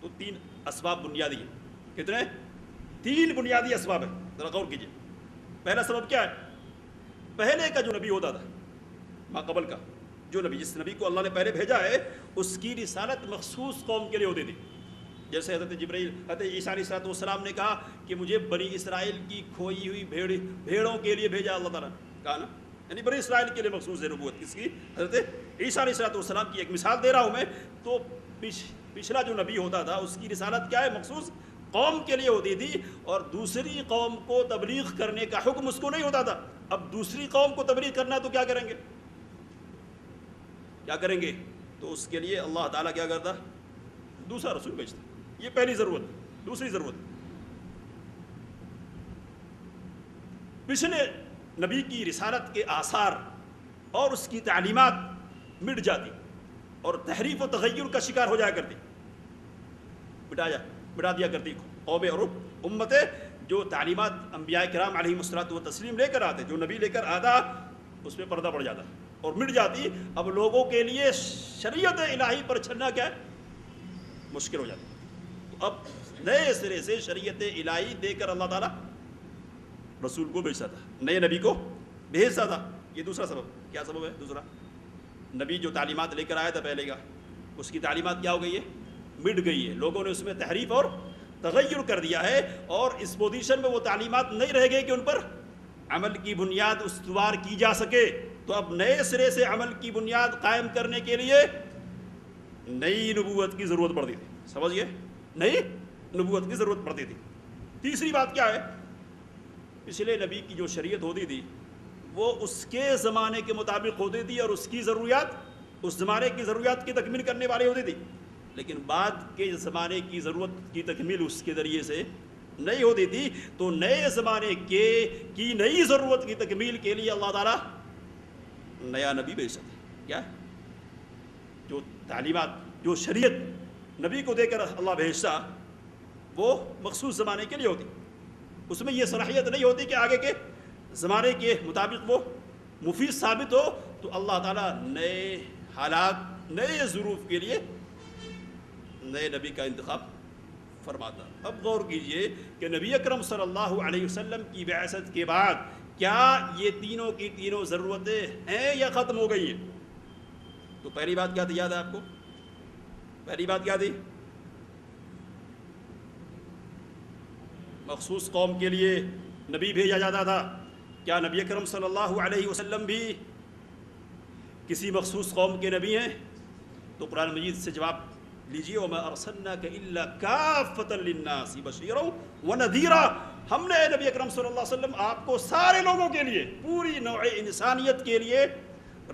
تو 3 اسباب بنیادی ہیں. کتنے؟ 3 بنیادی اسباب ہیں. ذرا غور کیجیے. پہلا سبب کیا ہے؟ پہلے کا جو نبی ہوتا تھا، ما قبل کا جو نبی، جس نبی کو اللہ نے پہلے بھیجا ہے، اس کی رسالت مخصوص قوم کے لیے ہوتی تھی. جیسے حضرت جبرائیل، حضرت عیسیٰ علیہ السلام نے کہا کہ مجھے بنی اسرائیل کی کھوئی ہوئی بھیڑوں کے لیے بھیجا اللہ تعالیٰ نے، کہا نا، یعنی بنی اسرائیل کے لیے مخصوص ہے نبوت. کس کی؟ حضرت عیسیٰ علیہ السلام کی. ایک مثال دے رہا ہوں میں. تو پچھلا جو نبی ہوتا تھا اس کی رسالت کیا ہے؟ مخصوص قوم کے لیے ہوتی تھی، اور دوسری قوم کو تبلیغ کرنے کا حکم اس کو نہیں ہوتا تھا. اب دوسری قوم کو تبلیغ کرنا تو کیا کریں گے؟ کیا کریں گے؟ تو اس کے لیے اللہ تعالیٰ کیا کرتا؟ دوسرا رسول بھیجتا. یہ پہلی ضرورت. دوسری ضرورت، پچھلے نبی کی رسالت کے آثار اور اس کی تعلیمات مٹ جاتی اور تحریف و تغیر کا شکار ہو جایا کرتی، مٹا دیا کرتی قومیں اور امتیں. جو تعلیمات انبیاء کرام علیہ الصلوۃ والتسلیم لے کر آتے، جو نبی لے کر آتا، اس پہ پردہ پڑ جاتا اور مٹ جاتی. اب لوگوں کے لیے شریعت الہی پر چلنا کیا ہے؟ مشکل ہو جاتی. تو اب نئے سرے سے شریعت الہی دے کر اللہ تعالیٰ رسول کو بھیجتا تھا، نئے نبی کو بھیجتا تھا. یہ دوسرا سبب. کیا سبب ہے دوسرا؟ نبی جو تعلیمات لے کر آیا تھا پہلے کا، اس کی تعلیمات کیا ہو گئی ہے؟ مٹ گئی ہے. لوگوں نے اس میں تحریف اور تغیر کر دیا ہے، اور اس پوزیشن میں وہ تعلیمات نہیں رہ گئی کہ ان پر عمل کی بنیاد استوار کی جا سکے. تو اب نئے سرے سے عمل کی بنیاد قائم کرنے کے لیے نئی نبوت کی ضرورت پڑتی تھی. سمجھئے؟ نئی نبوت کی ضرورت پڑتی تھی. تیسری بات کیا ہے؟ پچھلے نبی کی جو شریعت ہوتی تھی وہ اس کے زمانے کے مطابق ہوتی تھی، اور اس کی ضروریات اس زمانے کی ضروریات کی تکمیل کرنے والی ہوتی تھی. لیکن بعد کے زمانے کی ضرورت کی تکمیل اس کے ذریعے سے نہیں ہوتی تھی. تو نئے زمانے کی نئی ضرورت کی تکمیل کے لیے اللہ تعالیٰ نیا نبی بھیجتا تھا. کیا؟ جو تعلیمات، جو شریعت نبی کو دے کر اللہ بھیجتا، وہ مخصوص زمانے کے لیے ہوتی. اس میں یہ صلاحیت نہیں ہوتی کہ آگے کے زمانے کے مطابق وہ مفید ثابت ہو. تو اللہ تعالیٰ نئے حالات، نئے ظروف کے لیے نئے نبی کا انتخاب فرماتا. اب غور کیجئے کہ نبی اکرم صلی اللہ علیہ وسلم کی بعثت کے بعد کیا یہ تینوں کی تینوں ضرورتیں ہیں یا ختم ہو گئی ہیں؟ تو پہلی بات کیا تھی؟ یاد ہے آپ کو؟ پہلی بات کیا تھی؟ مخصوص قوم کے لیے نبی بھیجا جاتا تھا. کیا نبی اکرم صلی اللہ علیہ وسلم بھی کسی مخصوص قوم کے نبی ہیں؟ تو قرآن مجید سے جواب لیجیے. وَمَا أَرْسَلْنَاكَ إِلَّا كَافَّةً لِلنَّاسِ بَشِيرًا وَنَذِيرًا. ہم نے نبی اکرم صلی اللہ علیہ وسلم آپ کو سارے لوگوں کے لیے، پوری نوع انسانیت کے لیے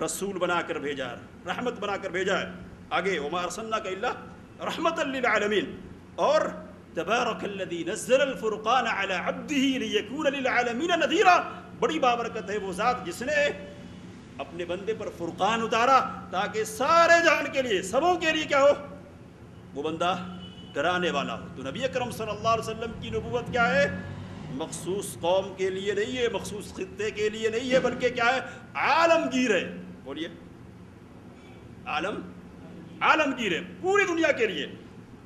رسول بنا کر بھیجا ہے، رحمت بنا کر بھیجا ہے. آگے وَمَا أَرْسَلْنَاكَ إِلَّا رَحْمَةً لِلْعَالَمِينَ. اور تبارک الذی نزل الفرقان علی عبدہ لیکون للعالمین نذیرا. بڑی بابرکت ہے وہ ذات جس نے اپنے بندے پر فرقان اتارا تاکہ سارے جہان کے لیے، سبوں کے لیے کیا ہو؟ وہ بندہ ڈرانے والا ہو. تو نبی اکرم صلی اللہ علیہ وسلم کی نبوت کیا ہے؟ مخصوص قوم کے لیے نہیں ہے، مخصوص خطے کے لیے نہیں ہے، بلکہ کیا ہے؟ عالمگیر ہے. بولیے، عالمگیر ہے، پوری دنیا کے لیے.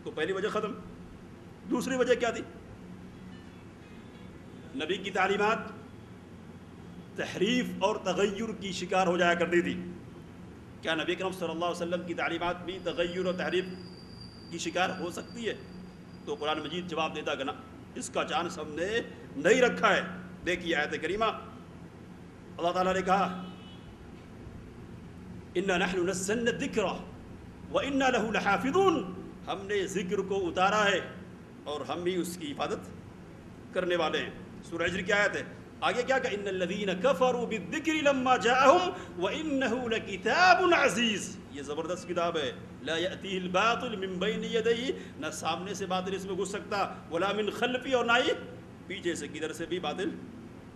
تو پہلی وجہ ختم. دوسری وجہ کیا تھی؟ نبی کی تعلیمات تحریف اور تغیر کی شکار ہو جایا کرتی تھی. کیا نبی اکرم صلی اللہ علیہ وسلم کی تعلیمات بھی تغیر اور تحریف کی شکار ہو سکتی ہے؟ تو قرآن مجید جواب دیتا کہ نا، اس کا چانس ہم نے نہیں رکھا ہے. دیکھیے آیت کریمہ، اللہ تعالیٰ نے کہا اِنَّا نَحْنُ نَزَّلْنَا الذِّكْرَ وَإِنَّا لَهُ لَحَافِظُونَ. ہم نے ذکر کو اتارا ہے اور ہم بھی اس کی حفاظت کرنے والے ہیں. سورہ ہجر کی آیت ہے. آگے کیا کہا ان الذین کفروا بالذکر لما جاءہم وانہ لکتاب عزیز، یہ زبردست کتاب ہے، لا یأتیہ الباطل من بین یدیہ، نہ سامنے سے باطل اس میں گھس سکتا، ولا من خلفی، اور نہ ہی پیچھے سے کدھر سے بھی باطل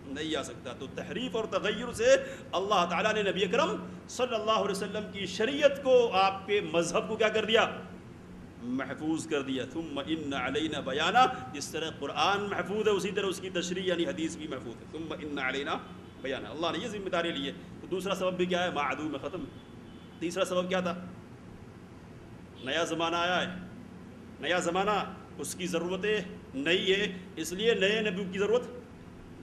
نہیں آ سکتا۔ تو تحریف اور تغیر سے اللہ تعالیٰ نے نبی اکرم صلی اللہ علیہ وسلم کی شریعت کو، آپ کے مذہب کو کیا کر دیا؟ محفوظ کر دیا۔ ثم ان علینا بیانا، جس طرح قرآن محفوظ ہے اسی طرح اس کی تشریح یعنی حدیث بھی محفوظ ہے۔ ثم ان علینا بیانا، اللہ نے یہ ذمہ داری لی ہے۔ تو دوسرا سبب بھی کیا ہے؟ معدو میں ختم۔ تیسرا سبب کیا تھا؟ نیا زمانہ آیا ہے، نیا زمانہ، اس کی ضرورتیں نئی ہے، اس لیے نئے نبی کی ضرورت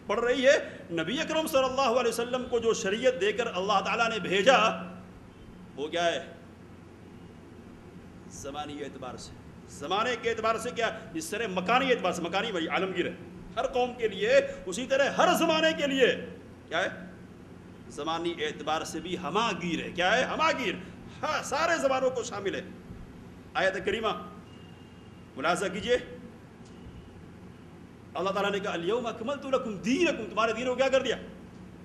پڑ رہی ہے۔ نبی اکرم صلی اللہ علیہ وسلم کو جو شریعت دے کر اللہ تعالیٰ نے بھیجا وہ کیا ہے؟ زمانی اعتبار سے، زمانے کے اعتبار سے کیا؟ اس طرح مکانی اعتبار سے، مکانی بھائی عالمگیر ہے ہر قوم کے لیے، اسی طرح ہر زمانے کے لیے کیا ہے؟ زمانی اعتبار سے بھی ہمہ گیر ہے۔ کیا ہے؟ ہمہ گیر، ہاں سارے زمانوں کو شامل ہے۔ آیت کریمہ ملاحظہ کیجئے، اللہ تعالیٰ نے کہا الیوم اکملت لکم دینکم، تمہارے دین کو کیا کر دیا؟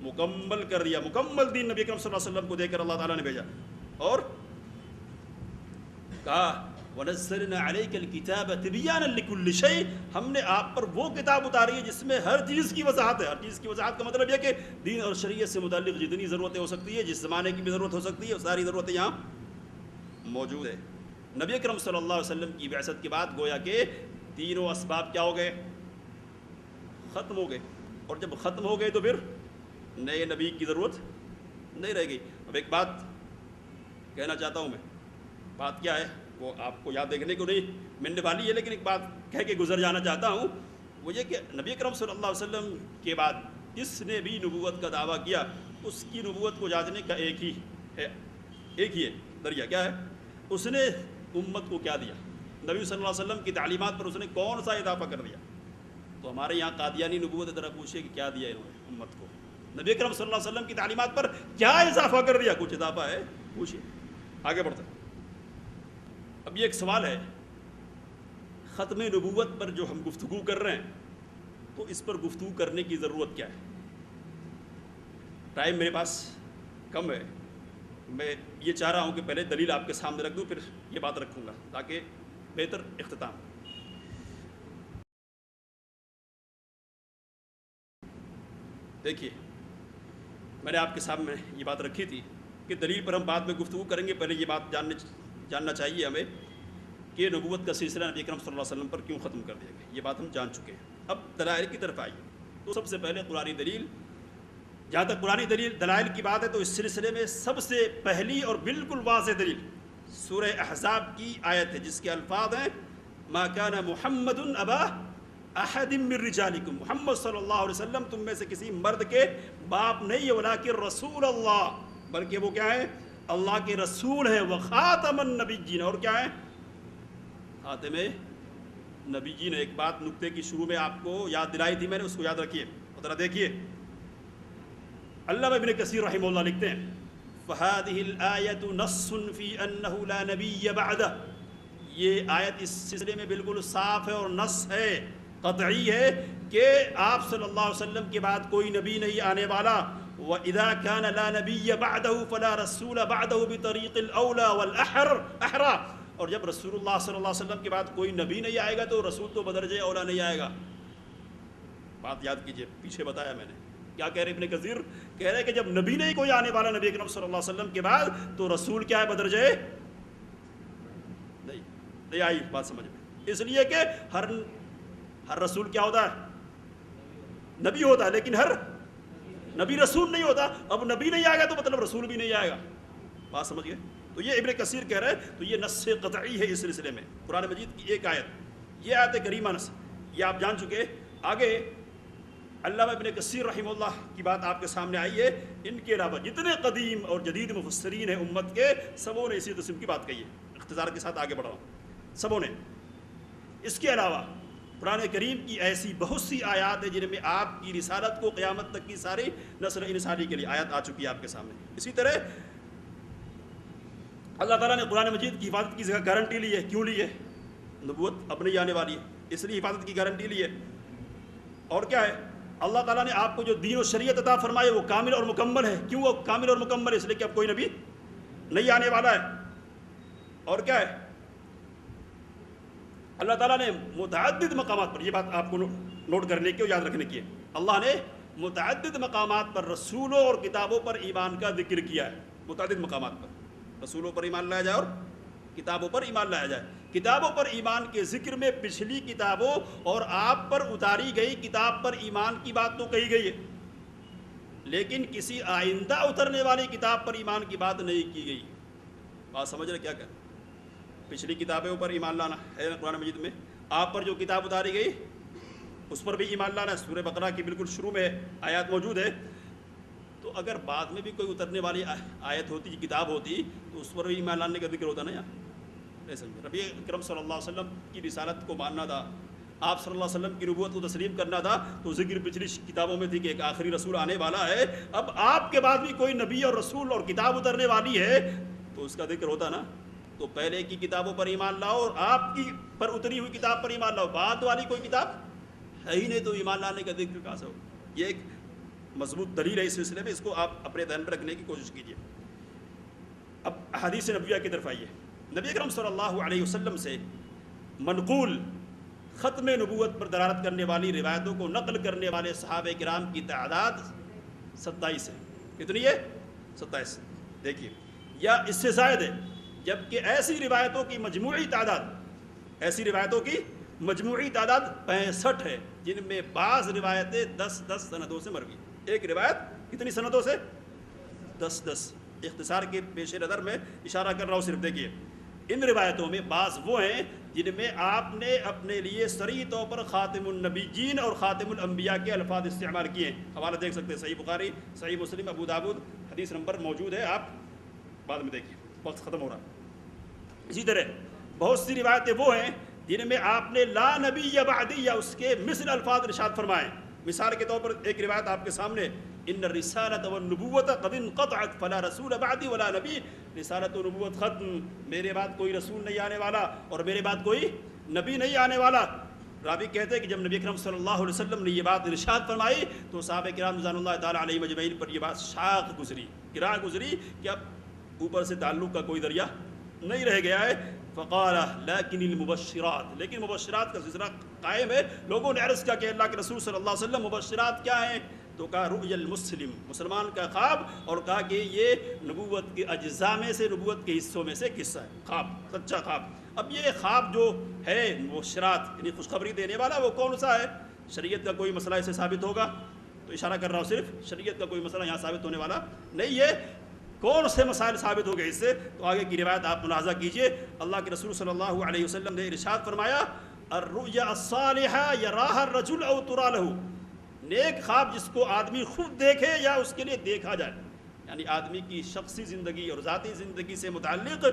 مکمل کر دیا۔ مکمل دین نبی اکرم صلی اللہ علیہ وسلم کو دے کر اللہ تعالیٰ نے بھیجا، اور کہا وَنَزَّلْنَا عَلَيْكَ الْكِتَابَ تِبْيَانًا لِكُلِّ شَيْءٍ، ہم نے آپ پر وہ کتاب اتاری ہے جس میں ہر چیز کی وضاحت ہے۔ ہر چیز کی وضاحت کا مطلب یہ کہ دین اور شریعت سے متعلق جتنی ضرورتیں ہو سکتی ہے، جس زمانے کی بھی ضرورت ہو سکتی ہے، وہ ساری ضرورتیں یہاں موجود ہے۔ نبی اکرم صلی اللہ علیہ وسلم کی بعثت کے بعد گویا کہ تینوں اسباب کیا ہو گئے؟ ختم ہو گئے، اور جب ختم ہو گئے تو پھر نئے نبی کی ضرورت نہیں رہ گئی۔ اب ایک بات کہنا چاہتا ہوں میں، بات کیا ہے وہ آپ کو یاد دیکھنے کو نہیں ملنے والی ہے، لیکن ایک بات کہہ کے گزر جانا چاہتا ہوں، وہ یہ کہ نبی اکرم صلی اللہ علیہ وسلم کے بعد جس نے بھی نبوت کا دعویٰ کیا اس کی نبوت کو جانچنے کا ایک ہی ہے ذریعہ، کیا ہے؟ اس نے امت کو کیا دیا؟ نبی صلی اللہ علیہ وسلم کی تعلیمات پر اس نے کون سا اضافہ کر دیا؟ تو ہمارے یہاں قادیانی نبوت ذرا پوچھے کہ کیا دیا انہوں نے امت کو؟ نبی اکرم صلی اللہ علیہ وسلم کی تعلیمات پر کیا اضافہ کر دیا؟ کچھ اضافہ ہے؟ پوچھیے، آگے بڑھتے ہیں۔ اب یہ ایک سوال ہے، ختم نبوت پر جو ہم گفتگو کر رہے ہیں تو اس پر گفتگو کرنے کی ضرورت کیا ہے؟ ٹائم میرے پاس کم ہے، میں یہ چاہ رہا ہوں کہ پہلے دلیل آپ کے سامنے رکھ دوں، پھر یہ بات رکھوں گا تاکہ بہتر اختتام۔ دیکھیے، میں نے آپ کے سامنے یہ بات رکھی تھی کہ دلیل پر ہم بعد میں گفتگو کریں گے، پہلے یہ بات جاننا چاہیے ہمیں کہ نبوت کا سلسلہ نبی اکرم صلی اللہ علیہ وسلم پر کیوں ختم کر دیا گیا، یہ بات ہم جان چکے ہیں۔ اب دلائل کی طرف آئیے، تو سب سے پہلے قرآنی دلیل، جہاں تک قرآنی دلائل کی بات ہے تو اس سلسلے میں سب سے پہلی اور بالکل واضح دلیل سورہ احزاب کی آیت ہے جس کے الفاظ ہیں ما کان محمد ابا احد من رجالکم، محمد صلی اللہ علیہ وسلم تم میں سے کسی مرد کے باپ نہیں ہے، ولکن رسول اللہ، بلکہ وہ کیا ہے؟ اللہ کے رسول ہیں، وخاتم النبیین، اور کیا ہے؟ خاتم نبیین۔ ایک بات نقطے کی شروع میں آپ کو یاد دلائی تھی میں نے، اس کو یاد رکھیے، ذرا دیکھیے۔ علامہ ابن کثیر رحمہ اللہ لکھتے ہیں فَهَذِهِ الْآيَةُ نَصٌّ فِي أَنَّهُ لَا نَبِيَّ بَعْدَهُ، یہ آیت اس سلسلے میں بالکل صاف ہے اور نص ہے، قطعی ہے کہ آپ صلی اللہ علیہ وسلم کے بعد کوئی نبی نہیں آنے والا۔ وَإِذَا كَانَ لَا نَبِيَّ بَعْدَهُ فَلَا رَسُولَ بَعْدَهُ بِطَرِيقِ الْأَوْلَى وَالْأَحْرَى، اور جب رسول اللہ صلی اللہ علیہ وسلم کے بعد کوئی نبی نہیں آئے گا تو رسول تو بدرجہ اولا نہیں آئے گا۔ بات یاد کیجئے، پیچھے بتایا میں نے کیا کہہ رہے ابن کثیر، کہہ رہے کہ جب نبی نہیں کوئی آنے والا نبی اکرم صلی اللہ علیہ وسلم کے بعد تو رسول کیا ہے؟ بدرجہ نہیں آئی۔ بات سمجھ میں، اس لیے کہ ہر رسول کیا ہوتا ہے؟ نبی ہوتا ہے، لیکن ہر نبی رسول نہیں ہوتا۔ اب نبی نہیں آئے گا تو مطلب رسول بھی نہیں آئے گا۔ بات سمجھ گئے؟ تو یہ ابن کثیر کہہ رہے ہیں، تو یہ نص قطعی ہے اس سلسلے میں، قرآن مجید کی ایک آیت، یہ آیت کریمہ نص، یہ آپ جان چکے۔ آگے علامہ ابن کثیر رحمہ اللہ کی بات آپ کے سامنے آئی ہے، ان کے علاوہ جتنے قدیم اور جدید مفسرین ہیں امت کے، سبوں نے اسی قسم کی بات کہی ہے۔ اختصار کے ساتھ آگے بڑھاؤں، سبوں نے۔ اس کے علاوہ قرآن کریم کی ایسی بہت سی آیات ہیں جن میں آپ کی رسالت کو قیامت تک کی ساری نسل انسانی کے لیے آیات آ چکی ہے آپ کے سامنے۔ اسی طرح اللہ تعالیٰ نے قرآن مجید کی حفاظت کی گارنٹی لی ہے۔ کیوں لی ہے؟ نبوت اب نہیں آنے والی ہے، اس لیے حفاظت کی گارنٹی لی ہے۔ اور کیا ہے؟ اللہ تعالیٰ نے آپ کو جو دین و شریعت عطا فرمائے وہ کامل اور مکمل ہے. کیوں وہ کامل اور مکمل ہے؟ اس لیے کہ اب کوئی نبی نہیں آنے والا ہے. اور کیا ہے؟ اللہ تعالیٰ نے متعدد مقامات پر، یہ بات آپ کو نوٹ کرنے کی اور یاد رکھنے کی ہے، اللہ نے متعدد مقامات پر رسولوں اور کتابوں پر ایمان کا ذکر کیا ہے. متعدد مقامات پر رسولوں پر ایمان لایا جائے اور کتابوں پر ایمان لایا جائے. کتابوں پر ایمان کے ذکر میں پچھلی کتابوں اور آپ پر اتاری گئی کتاب پر ایمان کی بات تو کہی گئی ہے، لیکن کسی آئندہ اترنے والی کتاب پر ایمان کی بات نہیں کی گئی. بات سمجھ رہے کیا کہ پچھلی کتابوں پر ایمان لانا ہے قرآن مجید میں، آپ پر جو کتاب اتاری گئی اس پر بھی ایمان لانا ہے. سورہ بقرہ کی بالکل شروع میں آیات موجود ہے. تو اگر بعد میں بھی کوئی اترنے والی آیت ہوتی، کتاب ہوتی، تو اس پر بھی ایمان لانے کا ذکر ہوتا نا. یار نبی اکرم صلی اللہ علیہ وسلم کی رسالت کو ماننا تھا، آپ صلی اللہ علیہ وسلم کی نبوت کو تسلیم کرنا تھا، تو ذکر پچھلی کتابوں میں تھی کہ ایک آخری رسول آنے والا ہے. اب آپ کے بعد بھی کوئی نبی اور رسول اور کتاب اترنے والی ہے تو اس کا ذکر ہوتا نا. تو پہلے کی کتابوں پر ایمان لاؤ اور آپ کی پر اتری ہوئی کتاب پر ایمان لاؤ. بعد والی کوئی کتاب ہے ہی نہیں تو ایمان لانے کا ذکر کہاں سے ہو؟ یہ ایک مضبوط دلیل ہے اس سلسلے میں، اس کو آپ اپنے ذہن میں رکھنے کی کوشش کیجیے. اب حدیث نبویہ کی طرف آئیے. نبی اکرم صلی اللہ علیہ وسلم سے منقول ختم نبوت پر دلالت کرنے والی روایتوں کو نقل کرنے والے صحابہ کرام کی تعداد 27 ہے. کتنی ہے؟ 27. دیکھیے، یا اس سے زائد ہے، جبکہ ایسی روایتوں کی مجموعی تعداد 65 ہے، جن میں بعض روایتیں 10 سندوں سے مروی. ایک روایت کتنی سندوں سے؟ 10. اختصار کے پیش نظر میں اشارہ کر رہا ہوں صرف. دیکھیے، ان روایتوں میں بعض وہ ہیں جن میں آپ نے اپنے لیے صریح طور پر خاتم النبیین اور خاتم الانبیاء کے الفاظ استعمال کیے ہیں. حوالہ دیکھ سکتے ہیں، صحیح بخاری، صحیح مسلم، ابو داود، حدیث نمبر موجود ہے، آپ بعد میں دیکھیے، وقت ختم ہو رہا. اسی طرح بہت سی روایتیں وہ ہیں جن میں آپ نے لا نبی بعدی یا اس کے مثل الفاظ ارشاد فرمائے. مثال کے طور پر ایک روایت آپ کے سامنے، ان الرسالۃ والنبوۃ قد انقطعت فلا رسول بعدی ولا نبی. رسالت و نبوت ختم، میرے بعد کوئی رسول نہیں آنے والا اور میرے بعد کوئی نبی نہیں آنے والا. راوی کہتے ہیں کہ جب نبی اکرم صلی اللہ علیہ وسلم نے یہ بات ارشاد فرمائی تو صحابہ کرام رضوان اللہ تعالیٰ علیہم اجمعین پر یہ بات شاق گزری کہ اب اوپر سے تعلق کا کوئی ذریعہ نہیں رہ گیا ہے. فقال لیکن المبشرات، لیکن مبشرات کا سلسلہ قائم ہے. لوگوں نے عرض کیا کہ اللہ کے رسول صلی اللہ علیہ وسلم مبشرات کیا ہیں؟ تو کہا رؤیا المسلم، مسلمان کا خواب، اور کہا کہ یہ نبوت کے اجزاء میں سے، نبوت کے حصوں میں سے قصہ ہے، خواب، سچا خواب. اب یہ خواب جو ہے مبشرات یعنی خوشخبری دینے والا، وہ کون سا ہے؟ شریعت کا کوئی مسئلہ اسے ثابت ہوگا؟ تو اشارہ کر رہا ہوں صرف، شریعت کا کوئی مسئلہ یہاں ثابت ہونے والا نہیں ہے. کون سے مسائل ثابت ہو گئے اس سے؟ تو آگے کی روایت آپ ملاحظہ کیجئے. اللہ کے رسول صلی اللہ علیہ وسلم نے ارشاد فرمایا الرؤیا الصالحہ یراها الرجل او ترى له. نیک خواب جس کو آدمی خود دیکھے یا اس کے لیے دیکھا جائے، یعنی آدمی کی شخصی زندگی اور ذاتی زندگی سے متعلق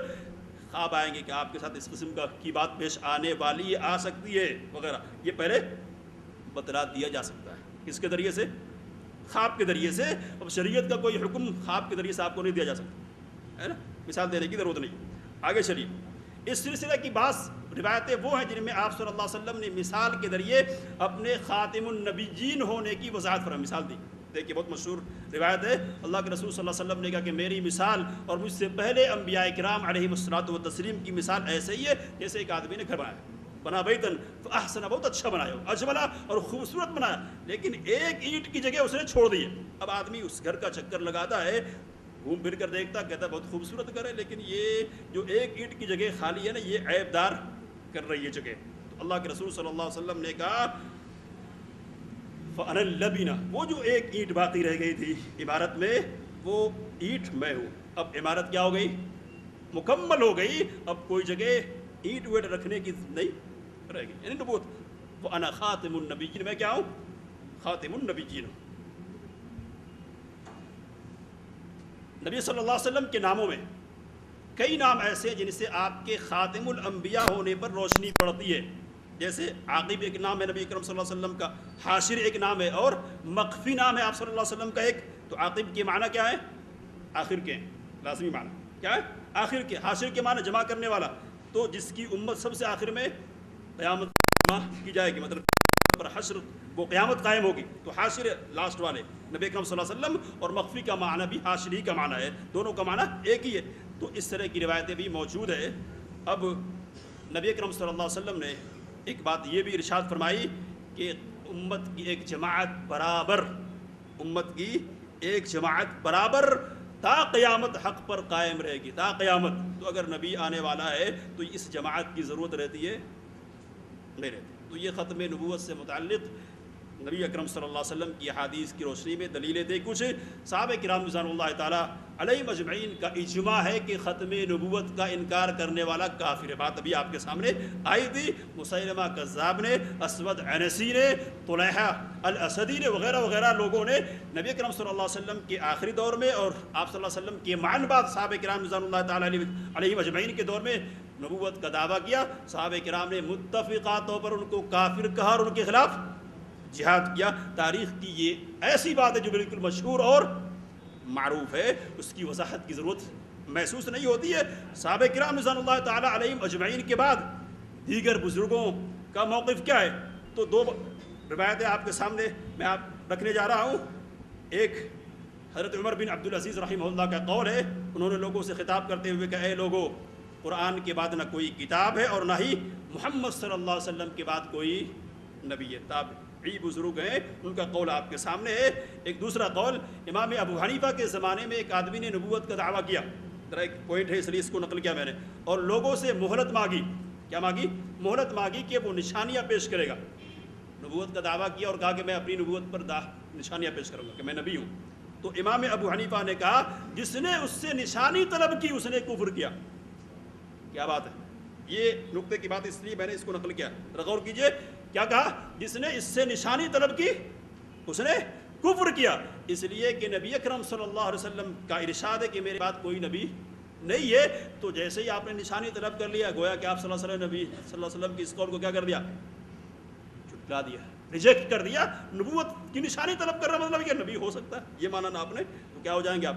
خواب آئیں گے کہ آپ کے ساتھ اس قسم کی بات پیش آنے والی آ سکتی ہے وغیرہ، یہ پہلے بتلا دیا جا سکتا ہے. کس کے ذریعے سے؟ خواب کے ذریعے سے. اب شریعت کا کوئی حکم خواب کے ذریعے سے آپ کو نہیں دیا جا سکتا ہے نا، مثال دینے کی ضرورت نہیں. آگے چلیے. اس سلسلے کی بعض روایتیں وہ ہیں جن میں آپ صلی اللہ علیہ وسلم نے مثال کے ذریعے اپنے خاتم النبیین ہونے کی وضاحت فرمائی، مثال دی. دیکھیے بہت مشہور روایت ہے، اللہ کے رسول صلی اللہ علیہ وسلم نے کہا کہ میری مثال اور مجھ سے پہلے انبیاء کرام علیہم الصلوۃ والتسلیم کی مثال ایسے ہی ہے جیسے ایک آدمی نے گھر بنا بیتن فاحسن، بہت اچھا بنایا، اجملا، اور خوبصورت بنایا، لیکن ایک اینٹ کی جگہ اس نے چھوڑ دی ہے. اب آدمی اس گھر کا چکر لگاتا ہے، گھوم پھر کر دیکھتا، کہتا ہے بہت خوبصورت گھر ہے، لیکن یہ جو ایک اینٹ کی جگہ خالی ہے نا، یہ عیب دار کر رہی ہے جگہ. تو اللہ کے رسول صلی اللہ علیہ وسلم نے کہا فَأَنَا اللَّبِنَ، وہ جو ایک اینٹ باقی رہ گئی تھی عمارت میں، وہ اینٹ میں ہوں. اب عمارت کیا ہو گئی؟ مکمل ہو گئی. اب کوئی جگہ اینٹ ویٹ رکھنے کی نہیں رہ گئی، یعنی نبوت. وَأَنَا خَاتِمُ النَّبِيِّينَ، میں کیا ہوں؟ خاتم النبیین. نبی صلی اللہ علیہ وسلم کے ناموں میں کئی نام ایسے ہیں جن سے آپ کے خاتم الانبیاء ہونے پر روشنی پڑتی ہے. جیسے عاقب ایک نام ہے نبی اکرم صلی اللہ علیہ وسلم کا، حاشر ایک نام ہے، اور مخفی نام ہے آپ صلی اللہ علیہ وسلم کا ایک. تو عاقب کے معنی کیا ہے؟ آخر کے، لازمی معنی کیا ہے؟ آخر کے. حاشر کے معنی جمع کرنے والا، تو جس کی امت سب سے آخر میں قیامت کی جائے گی، مطلب پر حشر وہ قیامت قائم ہوگی تو حاشر لاسٹ والے نبی اکرم صلی اللہ علیہ وسلم، اور مخفی کا معنی بھی حاشر ہی کا معنی ہے، دونوں کا معنی ایک ہی ہے. تو اس طرح کی روایتیں بھی موجود ہے. اب نبی اکرم صلی اللہ علیہ وسلم نے ایک بات یہ بھی ارشاد فرمائی کہ امت کی ایک جماعت برابر، امت کی ایک جماعت برابر تا قیامت حق پر قائم رہے گی، تا قیامت. تو اگر نبی آنے والا ہے تو اس جماعت کی ضرورت رہتی ہے؟ نہیں رہتی. تو یہ ختم نبوت سے متعلق نبی اکرم صلی اللہ علیہ وسلم کی احادیث کی روشنی میں دلیلیں تھے. کچھ صحابہ کرام رضوان اللہ تعالیٰ علیہم اجمعین کا اجماع ہے کہ ختم نبوت کا انکار کرنے والا کافر ہے. بات ابھی آپ کے سامنے آئی تھی. مسیلمہ کذاب نے، اسود عنسی نے، طلحہ الاسدی نے، وغیرہ وغیرہ لوگوں نے نبی اکرم صلی اللہ علیہ وسلم کے آخری دور میں اور آپ صلی اللہ علیہ وسلم کے معاً بعد صحابہ کرام رضوان اللہ تعالیٰ علیہم اجمعین کے دور میں نبوت کا دعویٰ کیا. صحابہ کرام نے متفقہ طور پر ان کو کافر کہا اور ان کے خلاف جہاد کیا. تاریخ کی یہ ایسی بات ہے جو بالکل مشہور اور معروف ہے، اس کی وضاحت کی ضرورت محسوس نہیں ہوتی ہے. صحابہ کرام رضوان اللہ تعالیٰ علیہم اجمعین کے بعد دیگر بزرگوں کا موقف کیا ہے؟ تو دو روایتیں آپ کے سامنے میں آپ رکھنے جا رہا ہوں. ایک حضرت عمر بن عبدالعزیز رحمہ اللہ کا قول ہے. انہوں نے لوگوں سے خطاب کرتے ہوئے کہا، اے لوگو، قرآن کے بعد نہ کوئی کتاب ہے اور نہ ہی محمد صلی اللہ علیہ وسلم کے بعد کوئی نبی ہے. تابعی بزرگ ہیں، ان کا قول آپ کے سامنے ہے. ایک دوسرا قول، امام ابو حنیفہ کے زمانے میں ایک آدمی نے نبوت کا دعویٰ کیا. ذرا ایک پوائنٹ ہے اس لیے اس کو نقل کیا میں نے، اور لوگوں سے مہلت مانگی. کیا مانگی؟ مہلت مانگی کہ وہ نشانیاں پیش کرے گا. نبوت کا دعویٰ کیا اور کہا کہ میں اپنی نبوت پر نشانیاں پیش کروں گا کہ میں نبی ہوں. تو امام ابو حنیفہ نے کہا جس نے اس سے نشانی طلب کی اس نے کفر کیا. کیا بات ہے؟ یہ نقطے کی بات اس لیے میں نے اس کو نقل کیا. غور کیجئے، کیا کہا؟ جس نے اس سے نشانی طلب کی اس نے کفر کیا. اس لیے کہ نبی اکرم صلی اللہ علیہ وسلم کا ارشاد ہے کہ میرے بعد کوئی نبی نہیں ہے. تو جیسے ہی آپ نے نشانی طلب کر لیا، گویا کہ آپ صلی اللہ علیہ وسلم نبی صلی اللہ علیہ وسلم کی اس قول کو کیا کر دیا؟ جھٹلا دیا، ریجیکٹ کر دیا. نبوت کی نشانی طلب کرنا مطلب یہ نبی ہو سکتا ہے یہ مانا نا آپ نے، تو کیا ہو جائیں گے آپ؟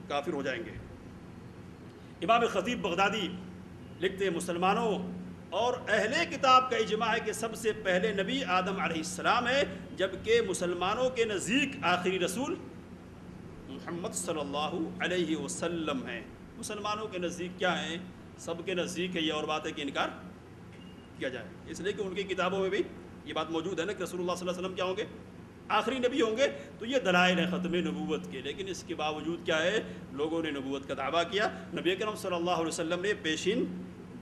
کافر ہو جائیں گے. امام خطیب بغدادی لکھتے ہیں مسلمانوں اور اہل کتاب کا اجماع ہے کہ سب سے پہلے نبی آدم علیہ السلام ہے، جبکہ مسلمانوں کے نزدیک آخری رسول محمد صلی اللہ علیہ وسلم ہیں. مسلمانوں کے نزدیک کیا ہیں؟ سب کے نزدیک ہے. یہ اور بات ہے کہ انکار کیا جائے، اس لیے کہ ان کی کتابوں میں بھی یہ بات موجود ہے نا کہ رسول اللہ صلی اللہ علیہ وسلم کیا ہوں گے؟ آخری نبی ہوں گے. تو یہ دلائل ہے ختم نبوت کے. لیکن اس کے باوجود کیا ہے؟ لوگوں نے نبوت کا دعویٰ کیا. نبی اکرم صلی اللہ علیہ وسلم نے پیشین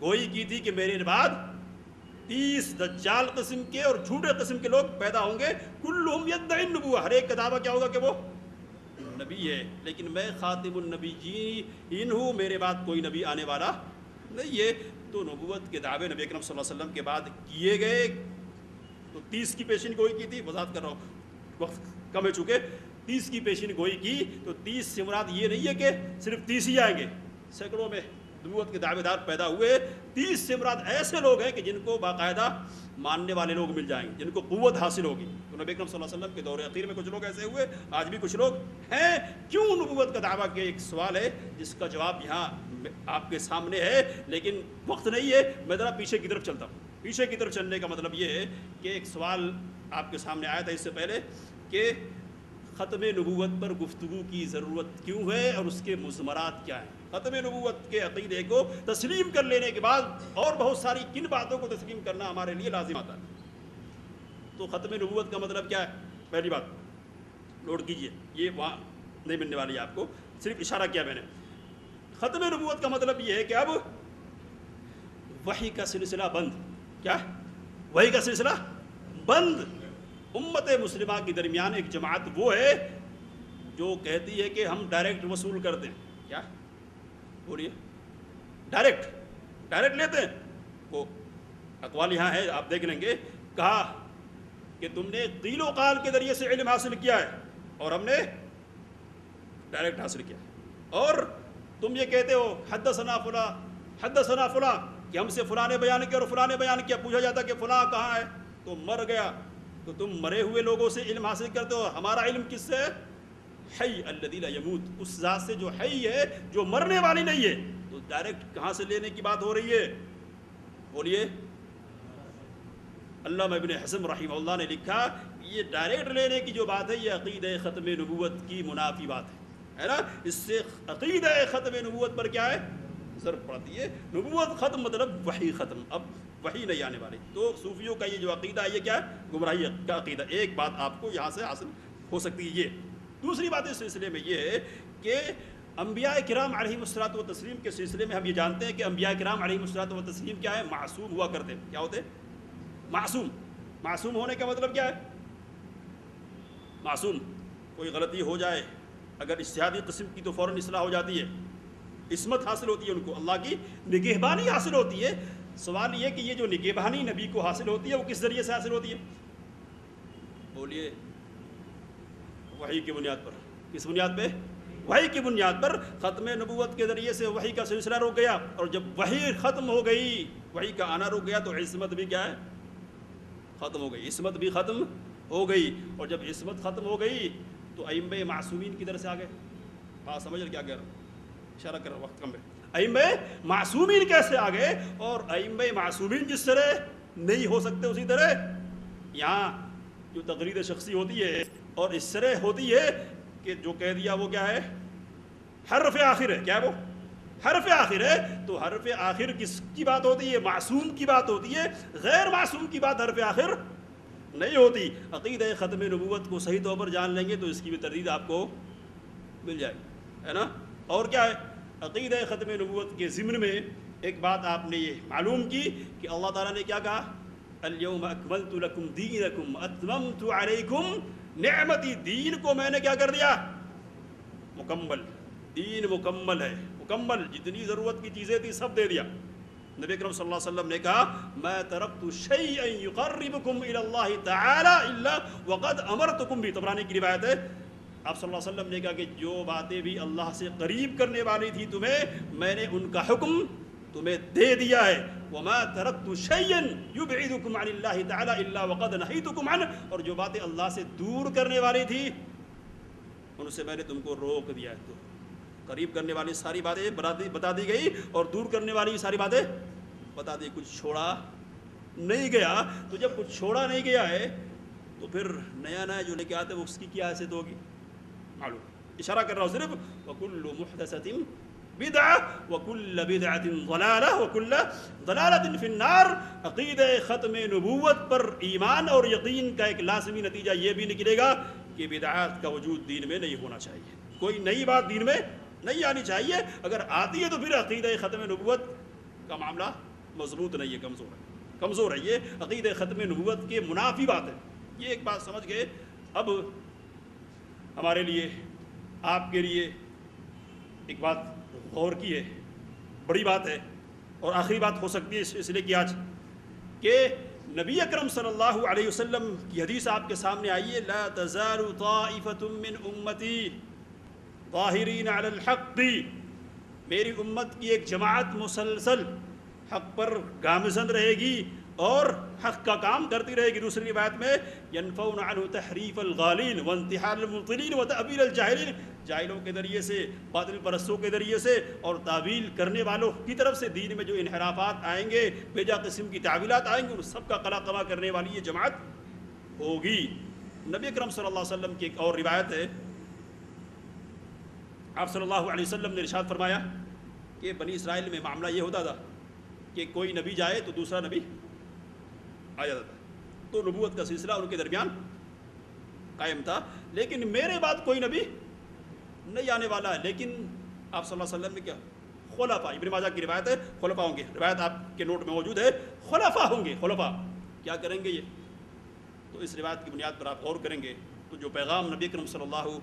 گوئی کی تھی کہ میرے بعد 30 دجال قسم کے اور جھوٹے قسم کے لوگ پیدا ہوں گے. کلہم یدعی النبوہ، ہر ایک کا دعویٰ کیا ہوگا کہ وہ نبی ہے. لیکن میں خاتم النبیین ہوں، میرے بعد کوئی نبی آنے والا نہیں ہے. تو نبوت کے دعوے نبی اکرم صلی اللہ علیہ وسلم کے بعد کیے گئے. تو 30 کی پیشین گوئی کی تھی. وضاحت کر رہا ہوں، وقت کم ہے چونکہ. 30 کی پیشین گوئی کی تو 30 سے مراد یہ نہیں ہے کہ صرف 30 ہی آئیں گے. سینکڑوں میں نبوت کے دعوے دار پیدا ہوئے. 30 سے مراد ایسے لوگ ہیں کہ جن کو باقاعدہ ماننے والے لوگ مل جائیں گے، جن کو قوت حاصل ہوگی. تو نبی اکرم صلی اللہ علیہ وسلم کے دور اخیر میں کچھ لوگ ایسے ہوئے، آج بھی کچھ لوگ ہیں. کیوں نبوت کا دعویٰ کیا؟ ایک سوال ہے جس کا جواب یہاں آپ کے سامنے ہے، لیکن وقت نہیں ہے. میں ذرا پیچھے کی طرف چلتا ہوں. پیچھے کی طرف چلنے کا مطلب یہ ہے کہ ایک سوال آپ کے سامنے آیا تھا اس سے پہلے کہ ختم نبوت پر گفتگو کی ضرورت کیوں ہے اور اس کے مضمرات کیا ہیں. ختم نبوت کے عقیدے کو تسلیم کر لینے کے بعد اور بہت ساری کن باتوں کو تسلیم کرنا ہمارے لیے لازم آتا ہے. تو ختم نبوت کا مطلب کیا ہے؟ پہلی بات نوٹ کیجئے، یہ وہاں نہیں ملنے والی ہے آپ کو، صرف اشارہ کیا میں نے. ختم نبوت کا مطلب یہ ہے کہ اب وحی کا سلسلہ بند. کیا؟ وحی کا سلسلہ بند. امت مسلمہ کے درمیان ایک جماعت وہ ہے جو کہتی ہے کہ ہم ڈائریکٹ وصول کرتے ہیں. کیا بولیے؟ ڈائریکٹ لیتے ہیں. وہ اقوال یہاں ہے، آپ دیکھ لیں گے. کہا کہ تم نے قیل و قال کے ذریعے سے علم حاصل کیا ہے اور ہم نے ڈائریکٹ حاصل کیا. اور تم یہ کہتے ہو حدثنا فلاں کہ ہم سے فلاں نے بیان کیا اور فلاں نے بیان کیا. پوچھا جاتا کہ فلاں کہاں ہے تو مر گیا. تو تم مرے ہوئے لوگوں سے علم حاصل کرتے ہو. ہمارا علم کس سے؟ حی الذی لا یموت، اس ذات سے جو حی ہے، جو مرنے والی نہیں ہے. تو ڈائریکٹ کہاں سے لینے کی بات ہو رہی ہے؟ بولیے. علامہ ابن حزم رحمہ اللہ نے لکھا یہ ڈائریکٹ لینے کی جو بات ہے یہ عقیدہ ختم نبوت کی منافی بات ہے نا. اس سے عقیدہ ختم نبوت پر کیا ہے ضرب پڑتی ہے. نبوت ختم مطلب وحی ختم, اب وحی نہیں آنے والی. تو صوفیوں کا یہ جو عقیدہ ہے یہ کیا ہے گمراہی کا عقیدہ. ایک بات آپ کو یہاں سے حاصل ہو سکتی ہے یہ. دوسری بات اس سلسلے میں یہ ہے کہ انبیاء کرام علیہم الصلوۃ والتسلیم کے سلسلے میں ہم یہ جانتے ہیں کہ انبیاء کرام علیہم الصلوۃ والتسلیم کیا ہے معصوم ہوا کرتے. کیا ہوتے معصوم. معصوم ہونے کا مطلب کیا ہے معصوم کوئی غلطی ہو جائے اگر اجتہادی قسم کی تو فوراً اصلاح ہو جاتی ہے, عصمت حاصل ہوتی ہے ان کو, اللہ کی نگہبانی حاصل ہوتی ہے. سوال یہ کہ یہ جو نگہبانی نبی کو حاصل ہوتی ہے وہ کس ذریعے سے حاصل ہوتی ہے بولیے وحی کی بنیاد پر. کس بنیاد پہ وحی کی بنیاد پر. ختم نبوت کے ذریعے سے وحی کا سلسلہ رک گیا اور جب وحی ختم ہو گئی وحی کا آنا رک گیا تو عصمت بھی کیا ہے ختم ہو گئی. عصمت بھی ختم ہو گئی اور جب عصمت ختم ہو گئی تو ائمہ معصومین کی طرف سے آ گئے. ہاں سمجھ رہے کیا کہہ رہا ہوں, اشارہ کر رہا ہوں, وقت کم ہے. ائمہ معصومین کیسے آ گئے اور ائمہ معصومین جس طرح نہیں ہو سکتے اسی طرح یہاں جو تقلید شخصی ہوتی ہے اور اس طرح ہوتی ہے کہ جو کہہ دیا وہ کیا ہے حرف آخر ہے. کیا ہے وہ حرف آخر ہے. تو حرف آخر کس کی بات ہوتی ہے معصوم کی بات ہوتی ہے. غیر معصوم کی بات حرف آخر نہیں ہوتی. عقیدہ ختم نبوت کو صحیح طور پر جان لیں گے تو اس کی بھی تردید آپ کو مل جائے گی ہے نا. اور کیا ہے عقیدہ ختم نبوت کے ضمن میں ایک بات آپ نے یہ معلوم کی کہ اللہ تعالیٰ نے کیا کہا الیوم اکملت لکم دینکم اتممت علیکم نعمتی. دین کو میں نے کیا کر دیا مکمل. دین مکمل ہے, مکمل جتنی ضرورت کی چیزیں تھی سب دے دیا. نبی اکرم صلی اللہ علیہ وسلم نے کہا میں ترکت شیئا یقربکم الی اللہ تعالی الا وقد امرتکم بھی. طبرانی کی روایت ہے آپ صلی اللہ علیہ وسلم نے کہا کہ جو باتیں بھی اللہ سے قریب کرنے والی تھی تمہیں میں نے ان کا حکم تمہیں دے دیا ہے. وما ترکت شیئا یبعدکم عن اللہ تعالی الا وقد نہیتکم عنہ. اور جو باتیں اللہ سے دور کرنے والی تھی ان سے میں نے تم کو روک دیا ہے. تو قریب کرنے والی ساری باتیں بتا دی گئی اور دور کرنے والی ساری باتیں بتا دی. کچھ چھوڑا نہیں گیا. تو جب کچھ چھوڑا نہیں گیا ہے تو پھر نیا نیا جو لے کے آتے وہ اس کی کیا حیثیت ہوگی معلوم. اشارہ کر رہا ہوں صرف وَكُلُّ مُحْدَثَةٍ بِدْعَةٍ وَكُلَّ بِدْعَةٍ ضَلَالَةٍ وَكُلَّ ضَلَالَةٍ فِي النَّارِ. عقیدہ ختم نبوت پر ایمان اور یقین کا ایک لازمی نتیجہ یہ بھی نکلے گا کہ بدعات کا وجود دین میں نہیں ہونا چاہیے. کوئی نئی بات دین میں نہیں آنی چاہیے. اگر آتی ہے تو پھر عقیدہ ختم نبوت کا معاملہ مضبوط نہیں ہے, کمزور ہے, کمزور ہے. یہ عقیدہ ختم نبوت کے منافی بات ہے. یہ ایک بات سمجھ گئے. اب ہمارے لیے آپ کے لیے ایک بات غور کی ہے, بڑی بات ہے اور آخری بات ہو سکتی ہے اس لیے کہ آج کہ نبی اکرم صلی اللہ علیہ وسلم کی حدیث آپ کے سامنے آئی ہے لا تزال طائفة من امتی ظاہرین علی الحق. میری امت کی ایک جماعت مسلسل حق پر گامزن رہے گی اور حق کا کام کرتی رہے گی. دوسری روایت میں ینفون عنہ تحریف الغالین وانتحال المبطلین وتأویل الجاہلین. جاہلوں کے ذریعے سے, باطل پرستوں کے ذریعے سے اور تعویل کرنے والوں کی طرف سے دین میں جو انحرافات آئیں گے, بیجا قسم کی تعویلات آئیں گے, ان سب کا قلا قما کرنے والی یہ جماعت ہوگی. نبی اکرم صلی اللہ علیہ وسلم کی ایک اور روایت ہے, آپ صلی اللہ علیہ وسلم نے ارشاد فرمایا کہ بنی اسرائیل میں معاملہ یہ ہوتا تھا کہ کوئی نبی جائے تو دوسرا نبی آ جاتا تھا, تو نبوت کا سلسلہ ان کے درمیان قائم تھا. لیکن میرے بعد کوئی نبی نہیں آنے والا ہے. لیکن آپ صلی اللہ علیہ وسلم نے کیا خلفاء, ابن ماجہ کی روایت ہے خلفاء ہوں گے, روایت آپ کے نوٹ میں موجود ہے خلفاء ہوں گے. خلفاء کیا کریں گے یہ, تو اس روایت کی بنیاد پر آپ غور کریں گے تو جو پیغام نبی اکرم صلی اللہ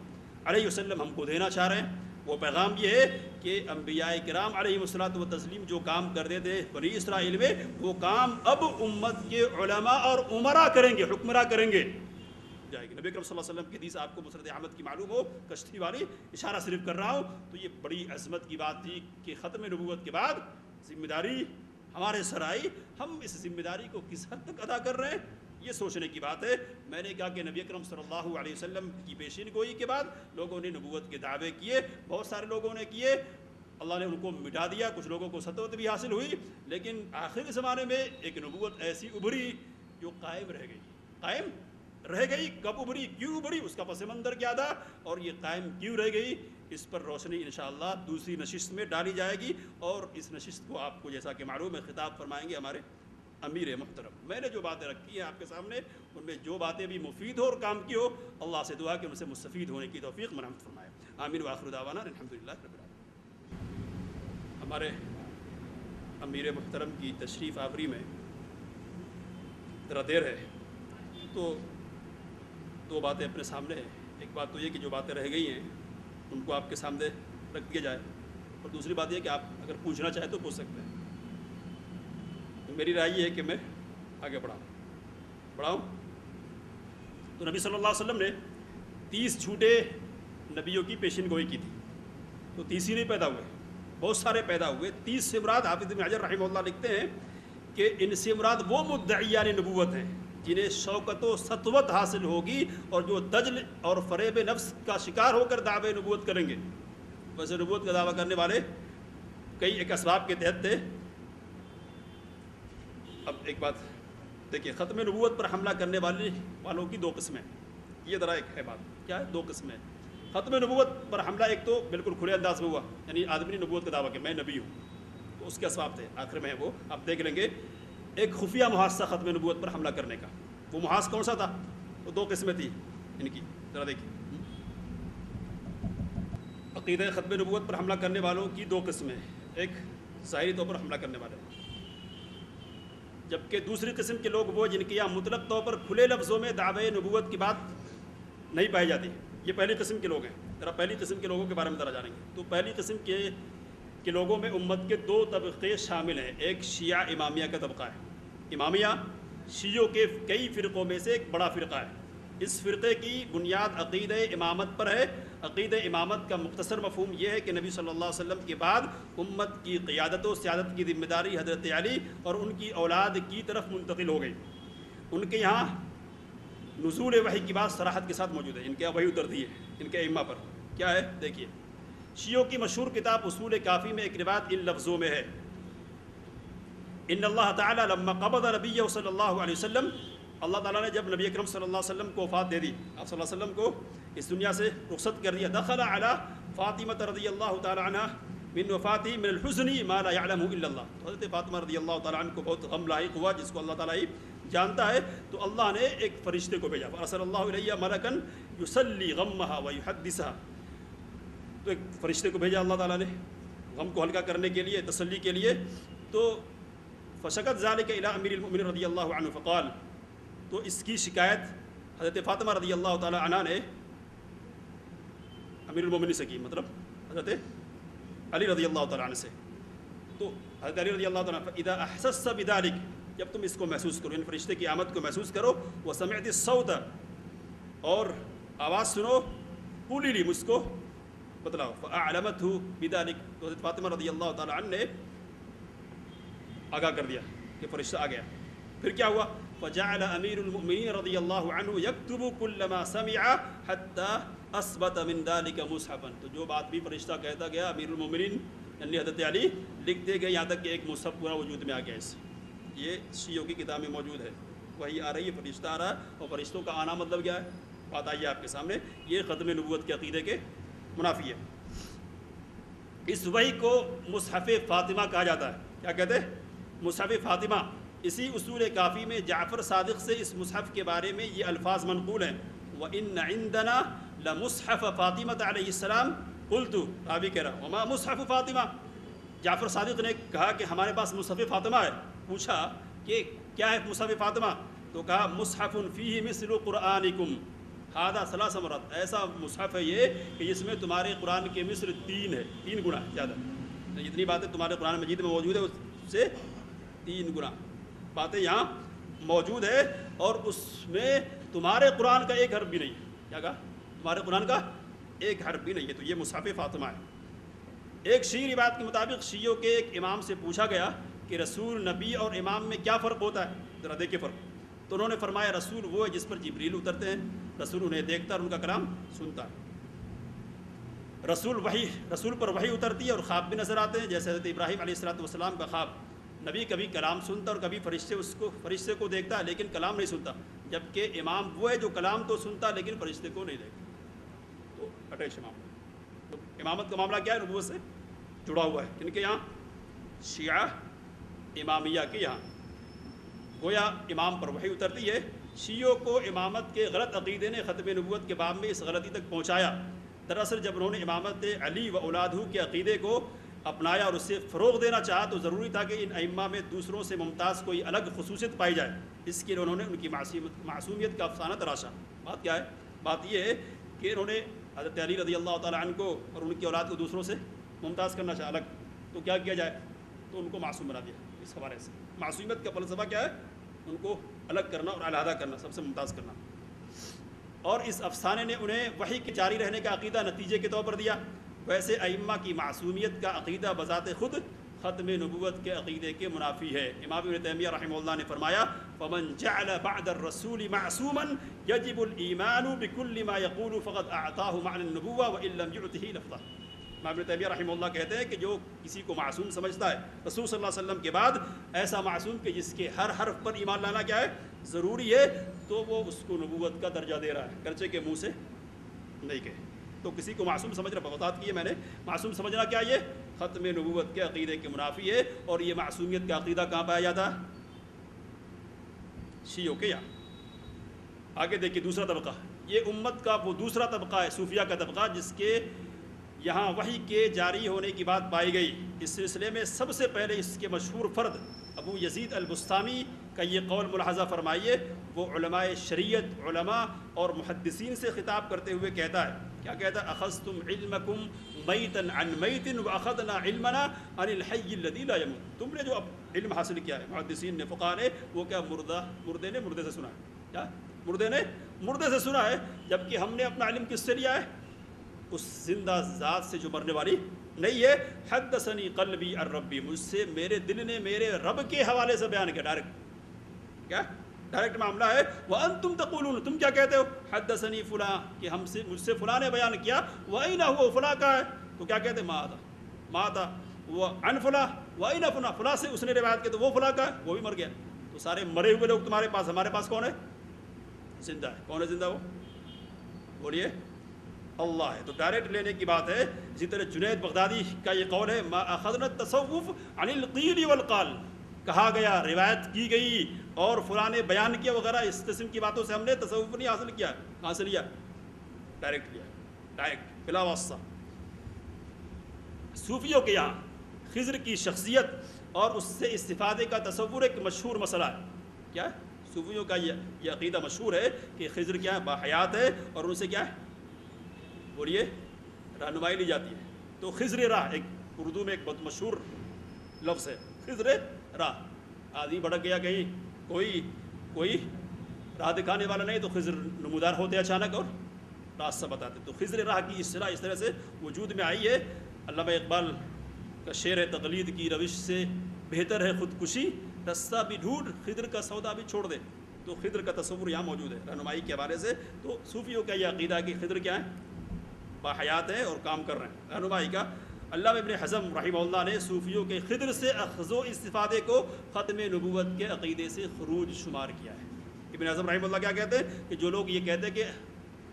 علیہ وسلم ہم کو دینا چاہ رہے ہیں وہ پیغام یہ ہے کہ انبیاء کرام علیہم الصلوۃ والتسلیم جو کام کرتے تھے بنی اسرائیل میں وہ کام اب امت کے علماء اور عمرا کریں گے, حکمراں کریں گے جائے گی. نبی اکرم صلی اللہ علیہ وسلم کی حدیث آپ کو مسند احمد کی معلوم ہو, کشتی والی, اشارہ صرف کر رہا ہوں. تو یہ بڑی عظمت کی بات تھی کہ ختم نبوت کے بعد ذمہ داری ہمارے سر آئی. ہم اس ذمہ داری کو کس حد تک ادا کر رہے ہیں یہ سوچنے کی بات ہے. میں نے کہا کہ نبی اکرم صلی اللہ علیہ وسلم کی پیشین گوئی کے بعد لوگوں نے نبوت کے دعوے کیے, بہت سارے لوگوں نے کیے, اللہ نے ان کو مٹا دیا, کچھ لوگوں کو سطوت بھی حاصل ہوئی. لیکن آخری زمانے میں ایک نبوت ایسی ابھری جو قائم رہ گئی. قائم رہ گئی کب ابھری, کیوں ابھری, اس کا پس منظر کیا تھا, اور یہ قائم کیوں رہ گئی, اس پر روشنی انشاءاللہ دوسری نشست میں ڈالی جائے گی. اور اس نشست کو آپ کو جیسا کہ معلوم ہے خطاب فرمائیں گے ہمارے امیر محترم. میں نے جو باتیں رکھی ہیں آپ کے سامنے, ان میں جو باتیں بھی مفید ہو اور کام کی ہو, اللہ سے دعا کہ ان سے مستفید ہونے کی توفیق مرحمت فرمائے. آمین وآخر دعوانا الحمدللہ رب العالمین. ہمارے امیر محترم کی تشریف آوری میں ذرا دیر ہے, تو دو باتیں اپنے سامنے ہیں. ایک بات تو یہ کہ جو باتیں رہ گئی ہیں ان کو آپ کے سامنے رکھ دیا جائے, اور دوسری بات یہ کہ آپ اگر پوچھنا چاہیں تو پوچھ سکتے ہیں. میری رائے یہ ہے کہ میں آگے بڑھاؤں. تو نبی صلی اللہ علیہ وسلم نے 30 جھوٹے نبیوں کی پیشین گوئی کی تھی, تو 30 ہی نہیں پیدا ہوئے, بہت سارے پیدا ہوئے. 30 سے مراد حافظ ابن حجر رحمہ اللہ لکھتے ہیں کہ ان سے مراد وہ مدعیان نبوت ہیں جنہیں شوکت و سطوت حاصل ہوگی اور جو دجل اور فریب نفس کا شکار ہو کر دعوے نبوت کریں گے. ویسے نبوت کا دعویٰ کرنے والے کئی ایک اسباب کے تحت تھے. اب ایک بات دیکھیے, ختم نبوت پر حملہ کرنے والوں کی 2 قسمیں. یہ ذرا ایک ہے بات, کیا ہے 2 قسمیں. ختم نبوت پر حملہ ایک تو بالکل کھلے انداز میں ہوا, یعنی آدمی نے نبوت کا دعویٰ کہ میں نبی ہوں, تو اس کے اسباب تھے, آخر میں ہے وہ آپ دیکھ لیں گے. ایک خفیہ محاذ تھا ختم نبوت پر حملہ کرنے کا. وہ محاذ کون سا تھا؟ وہ 2 قسمیں تھی ان کی, ذرا دیکھیے. عقیدہ ختم نبوت پر حملہ کرنے والوں کی 2 قسمیں. ایک ظاہری طور پر حملہ کرنے والے, جبکہ دوسری قسم کے لوگ وہ جن کے یہاں مطلق طور پر کھلے لفظوں میں دعوے نبوت کی بات نہیں پائی جاتی. یہ پہلی قسم کے لوگ ہیں. ذرا پہلی قسم کے لوگوں کے بارے میں ذرا جانیں گے. تو پہلی قسم کے لوگوں میں امت کے 2 طبقے شامل ہیں. ایک شیعہ امامیہ کا طبقہ ہے. امامیہ شیعوں کے کئی فرقوں میں سے ایک بڑا فرقہ ہے. اس فرقے کی بنیاد عقیدہ امامت پر ہے. عقیدہ امامت کا مختصر مفہوم یہ ہے کہ نبی صلی اللہ علیہ وسلم کے بعد امت کی قیادت و سیادت کی ذمہ داری حضرت علی اور ان کی اولاد کی طرف منتقل ہو گئی. ان کے یہاں نزول وحی کی بات صراحت کے ساتھ موجود ہے. ان کے یہاں وحی اترتی ہے ان کے ائمہ پر. کیا ہے دیکھیے, شیعوں کی مشہور کتاب اصول کافی میں ایک روایت ان لفظوں میں ہے, ان اللہ تعالی لما قبض نبیہ صلی اللہ علیہ وسلم, اللہ تعالیٰ نے جب نبی اکرم صلی اللہ علیہ وسلم کو وفات دے دی, آپ صلی اللہ علیہ وسلم کو اس دنیا سے رخصت کر دیا, دخل علی فاطمہ رضی اللہ تعالی عنہ من وفاتی من الحزن ما لا يعلمه الا اللہ. تو حضرت فاطمہ رضی اللہ تعالیٰ عنہ کو بہت غم لاحق ہوا جس کو اللہ تعالیٰ ہی جانتا ہے. تو اللہ نے ایک فرشتے کو بھیجا, فارسل اللہ الیہ ملکا یصلی غمها ویحدثها. تو ایک فرشتے کو بھیجا اللہ تعالیٰ نے غم کو ہلکا کرنے کے لیے, تسلی کے لیے. تو فشکت ذلك الى امیر المؤمنین رضی اللہ عنہ فقال, تو اس کی شکایت حضرت فاطمہ رضی اللہ تعالیٰ عنہ نے امیر المومنین سے کی, مطلب حضرت علی رضی اللہ تعالیٰ عنہ سے. تو حضرت علی رضی اللہ تعالیٰ عنہ اذا احسست بذلك, جب تم اس کو محسوس کرو, ان فرشتے کی آمد کو محسوس کرو, وسمعت الصوت, اور آواز سنو, قولی لی, مجھ کو بتلاؤ, فاعلمته بذلك, تو حضرت فاطمہ رضی اللہ تعالیٰ عنہ نے آگاہ کر دیا کہ فرشتہ آ گیا. پھر کیا ہوا؟ فجعل امیر المؤمنین رضی اللہ عنہ یکتب کل ما سمع حتی اثبت من ذلك مصحفا. تو جو بات بھی فرشتہ کہتا گیا امیر المؤمنین یعنی حضرت علی لکھتے گئے, یہاں تک کہ ایک مصحف پورا وجود میں آ گیا. اس یہ شیعوں کی کتاب میں موجود ہے. وہی آ رہی ہے, فرشتہ آ رہا ہے, اور فرشتوں کا آنا مطلب کیا ہے, بات آئی ہے آپ کے سامنے. یہ ختم نبوت کے عقیدے کے منافی ہے. اس وحی کو مصحف فاطمہ کہا جاتا ہے. کیا کہتے ہیں؟ مصحف فاطمہ. اسی اصول کافی میں جعفر صادق سے اس مصحف کے بارے میں یہ الفاظ منقول ہیں, وَإِنَّ عِنْدَنَا لَمُصْحَفَ فاطمة علیہ السلام. قلت, راوی کہہ رہا, وما مصحف فاطمہ. جعفر صادق نے کہا کہ ہمارے پاس مصحف فاطمہ ہے. پوچھا کہ کیا ہے مصحف فاطمہ؟ تو کہا مصحف فیہ مثل قرآنکم ھذا ثلاث مرات. ایسا مصحف ہے یہ کہ جس میں تمہارے قرآن کے مثل 3 ہے, 3 گنا زیادہ. جتنی باتیں تمہارے قرآن مجید میں موجود ہے اس سے 3 گنا باتیں یہاں موجود ہے, اور اس میں تمہارے قرآن کا ایک حرف بھی نہیں ہے. کیا کہا؟ تمہارے قرآن کا ایک حرف بھی نہیں ہے. تو یہ مصحف فاطمہ ہے. ایک شیعی روایت کے مطابق شیعوں کے ایک امام سے پوچھا گیا کہ رسول, نبی اور امام میں کیا فرق ہوتا ہے, ذرا دیکھیں فرق. تو انہوں نے فرمایا رسول وہ ہے جس پر جبریل اترتے ہیں, رسول انہیں دیکھتا اور ان کا کلام سنتا ہے. رسول پر وحی اترتی ہے اور خواب بھی نظر آتے ہیں, جیسے حضرت ابراہیم علیہ السلام کا خواب نبی کبھی کلام سنتا اور کبھی فرشتے کو دیکھتا ہے لیکن کلام نہیں سنتا، جبکہ امام وہ ہے جو کلام تو سنتا لیکن فرشتے کو نہیں دیکھتا، تو اٹیچ امام۔ تو امامت کا معاملہ کیا ہے؟ نبوت سے جڑا ہوا ہے۔ کن کے یہاں؟ شیعہ امامیہ کے یہاں۔ گویا امام پر وحی اترتی ہے، شیعوں کو امامت کے غلط عقیدے نے ختم نبوت کے باب میں اس غلطی تک پہنچایا۔ دراصل جب انہوں نے امامت علی و اولادہ کے عقیدے کو اپنایا اور اسے فروغ دینا چاہا تو ضروری تھا کہ ان ائمہ میں دوسروں سے ممتاز کوئی الگ خصوصیت پائی جائے، اس کے لیے انہوں نے ان کی معصومیت کا افسانہ تراشا۔ بات کیا ہے؟ بات یہ ہے کہ انہوں نے حضرت علی رضی اللہ تعالیٰ عنہ کو اور ان کی اولاد کو دوسروں سے ممتاز کرنا چاہا الگ، تو کیا کیا جائے؟ تو ان کو معصوم بنا دیا۔ اس حوالے سے معصومیت کا فلسفہ کیا ہے؟ ان کو الگ کرنا اور علیحدہ کرنا، سب سے ممتاز کرنا۔ اور اس افسانے نے انہیں وحی کے جاری رہنے کا عقیدہ نتیجے کے طور پر دیا۔ ویسے ائمہ کی معصومیت کا عقیدہ بذات خود ختم نبوت کے عقیدے کے منافی ہے۔ امام ابن تیمیہ رحمہ اللہ نے فرمایا فمن جعل بعد الرسول معصوما يجب الايمان بكل ما يقول فقد اعطاه معنى النبوة وان لم يعطه لفظا۔ امام ابن تیمیہ رحمہ اللہ کہتے ہیں کہ جو کسی کو معصوم سمجھتا ہے رسول صلی اللہ علیہ وسلم کے بعد ایسا معصوم کہ جس کے ہر حرف پر ایمان لانا کیا ہے؟ ضروری ہے، تو وہ اس کو نبوت کا درجہ دے رہا ہے، گرچہ کہ منہ سے نہیں کہے۔ تو کسی کو معصوم سمجھ رہا، بغداد کی ہے میں نے، معصوم سمجھنا کیا؟ یہ ختم نبوت کے عقیدے کے منافی ہے۔ اور یہ معصومیت کا عقیدہ کہاں پایا جاتا ہے؟ شیعوں کے یہاں۔ آگے دیکھیے دوسرا طبقہ، یہ امت کا وہ دوسرا طبقہ ہے، صوفیہ کا طبقہ، جس کے یہاں وحی کے جاری ہونے کی بات پائی گئی۔ اس سلسلے میں سب سے پہلے اس کے مشہور فرد ابو یزید البستامی کا یہ قول ملاحظہ فرمائیے۔ وہ علماء شریعت، علماء اور محدثین سے خطاب کرتے ہوئے کہتا ہے، کیا کہتا ہے؟ اخذتم علمکم میتا عن میت واخذنا علمنا عن الحی الذی لا یموت۔ تم نے جو اب علم حاصل کیا ہے، محدثین نے، فقہاء نے، وہ کیا مردے نے مردے سے سنا ہے؟ کیا مردے نے مردے سے سنا ہے، جبکہ ہم نے اپنا علم کس سے لیا ہے؟ اس زندہ ذات سے جو مرنے والی نہیں ہے۔ حدثنی قلبی الربی، مجھ سے میرے دل نے میرے رب کے حوالے سے بیان کیا، ڈائریکٹ، کیا ڈائریکٹ معاملہ ہے۔ وانتم تقولون، تم کیا کہتے ہو؟ حدثنی فلاں، کہ مجھ سے فلاں نے بیان کیا، وَأَيْنَ هُوَ، فلاں کا ہے، تو کیا کہتے ہیں؟ مات وعن فلاں وَأَيْنَ فلاں، فلاں سے اس نے روایت کی تو وہ فلاں کا ہے، وہ بھی مر گیا۔ تو سارے مرے ہوئے لوگ تمہارے پاس، ہمارے پاس کون ہے؟ زندہ ہے۔ کون ہے زندہ؟ وہ بولیے، اللہ ہے۔ تو ڈائریکٹ لینے کی بات ہے۔ اسی طرح جنید بغدادی کا یہ قول ہے، ما اخذنا التصوف عن القیل والقال، کہا گیا، روایت کی گئی اور فلاں نے بیان کیا وغیرہ، اس قسم کی باتوں سے ہم نے تصوف نہیں حاصل کیا، حاصل لیا ڈائریکٹ لیا، ڈائریکٹ بلا واسطہ۔ صوفیوں کے یہاں خضر کی شخصیت اور اس سے استفادے کا تصور ایک مشہور مسئلہ ہے۔ کیا ہے؟ صوفیوں کا یہ عقیدہ مشہور ہے کہ خضر کیا ہے؟ باحیات ہے، اور ان سے کیا ہے؟ بولیے، رہنمائی لی جاتی ہے۔ تو خضر راہ ایک اردو میں ایک بہت مشہور لفظ ہے، خضر راہ۔ آدمی بھٹک گیا کہیں، کوئی راہ دکھانے والا نہیں، تو خضر نمودار ہوتے اچانک اور راستہ بتاتے۔ تو خضر راہ کی اصطلاح اس طرح سے وجود میں آئی ہے۔ علامہ اقبال کا شعر ہے، تقلید کی روش سے بہتر ہے خودکشی، رستہ بھی ڈھونڈ خضر کا سودا بھی چھوڑ دے۔ تو خضر کا تصور یہاں موجود ہے رہنمائی کے حوالے سے۔ تو صوفیوں کا یہ عقیدہ کہ خضر کیا ہے؟ باحیات ہیں اور کام کر رہے ہیں، رہنمائی کا۔ علامہ ابن حزم رحمہ اللہ نے صوفیوں کے خضر سے اخذ و استفادے کو ختم نبوت کے عقیدے سے خروج شمار کیا ہے۔ ابن حزم رحمہ اللہ کیا کہتے ہیں کہ جو لوگ یہ کہتے ہیں کہ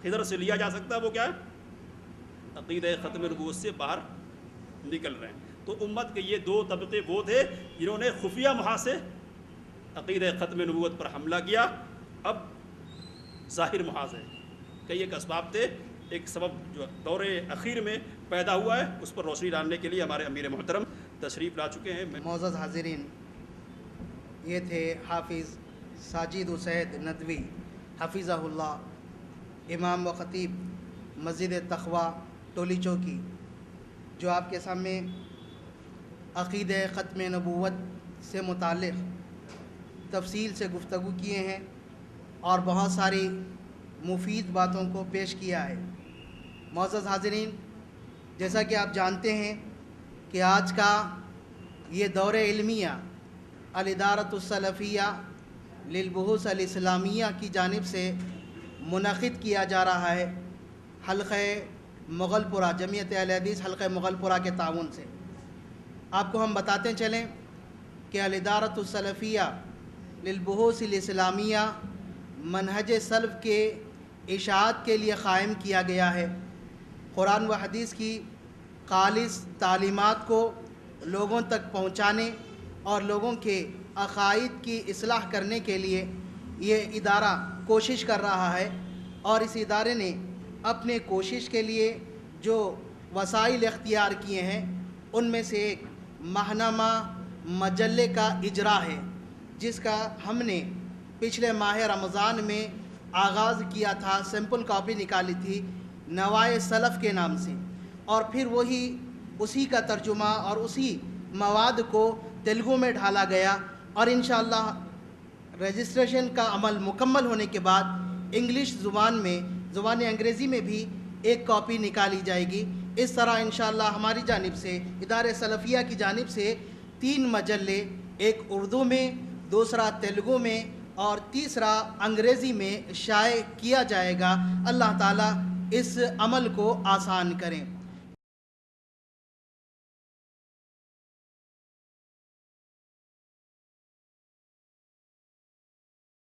خضر سے لیا جا سکتا ہے، وہ کیا ہے؟ عقیدہ ختم نبوت سے باہر نکل رہے ہیں۔ تو امت کے یہ دو طبقے وہ تھے جنہوں نے خفیہ محاذ سے عقیدہ ختم نبوت پر حملہ کیا۔ اب ظاہر محاذ ہے، کئی ایک اسباب تھے۔ ایک سبب جو دور اخیر میں پیدا ہوا ہے، اس پر روشنی ڈالنے کے لیے ہمارے امیر محترم تشریف لا چکے ہیں۔ معزز حاضرین، یہ تھے حافظ ساجد اسید ندوی حفظہ اللہ، امام و خطیب مسجد تقویٰ ٹولی چوکی، جو آپ کے سامنے عقیدہ ختم نبوت سے متعلق تفصیل سے گفتگو کیے ہیں اور بہت ساری مفید باتوں کو پیش کیا ہے۔ معزز حاضرین، جیسا کہ آپ جانتے ہیں کہ آج کا یہ دور علمیہ الادارۃ السلفیہ للبحوث الاسلامیہ کی جانب سے منعقد کیا جا رہا ہے، حلقہ مغل پورہ، جمعیت اہل حدیث حلقہ مغل پورہ کے تعاون سے۔ آپ کو ہم بتاتے چلیں کہ الادارۃ السلفیہ للبحوث الاسلامیہ منہج سلف کے اشاعت کے لیے قائم کیا گیا ہے۔ قرآن و حدیث کی خالص تعلیمات کو لوگوں تک پہنچانے اور لوگوں کے عقائد کی اصلاح کرنے کے لیے یہ ادارہ کوشش کر رہا ہے، اور اس ادارے نے اپنے کوشش کے لیے جو وسائل اختیار کیے ہیں ان میں سے ایک ماہنامہ مجلے کا اجرا ہے، جس کا ہم نے پچھلے ماہ رمضان میں آغاز کیا تھا۔ سیمپل کاپی نکالی تھی نوائے سلف کے نام سے، اور پھر اسی کا ترجمہ اور اسی مواد کو تیلگو میں ڈھالا گیا، اور انشاءاللہ رجسٹریشن کا عمل مکمل ہونے کے بعد انگلش زبان انگریزی میں بھی ایک کاپی نکالی جائے گی۔ اس طرح انشاءاللہ ہماری جانب سے ادارے سلفیہ کی جانب سے 3 مجلے، ایک اردو میں، دوسرا تیلگو میں اور تیسرا انگریزی میں شائع کیا جائے گا۔ اللہ تعالیٰ اس عمل کو آسان کریں۔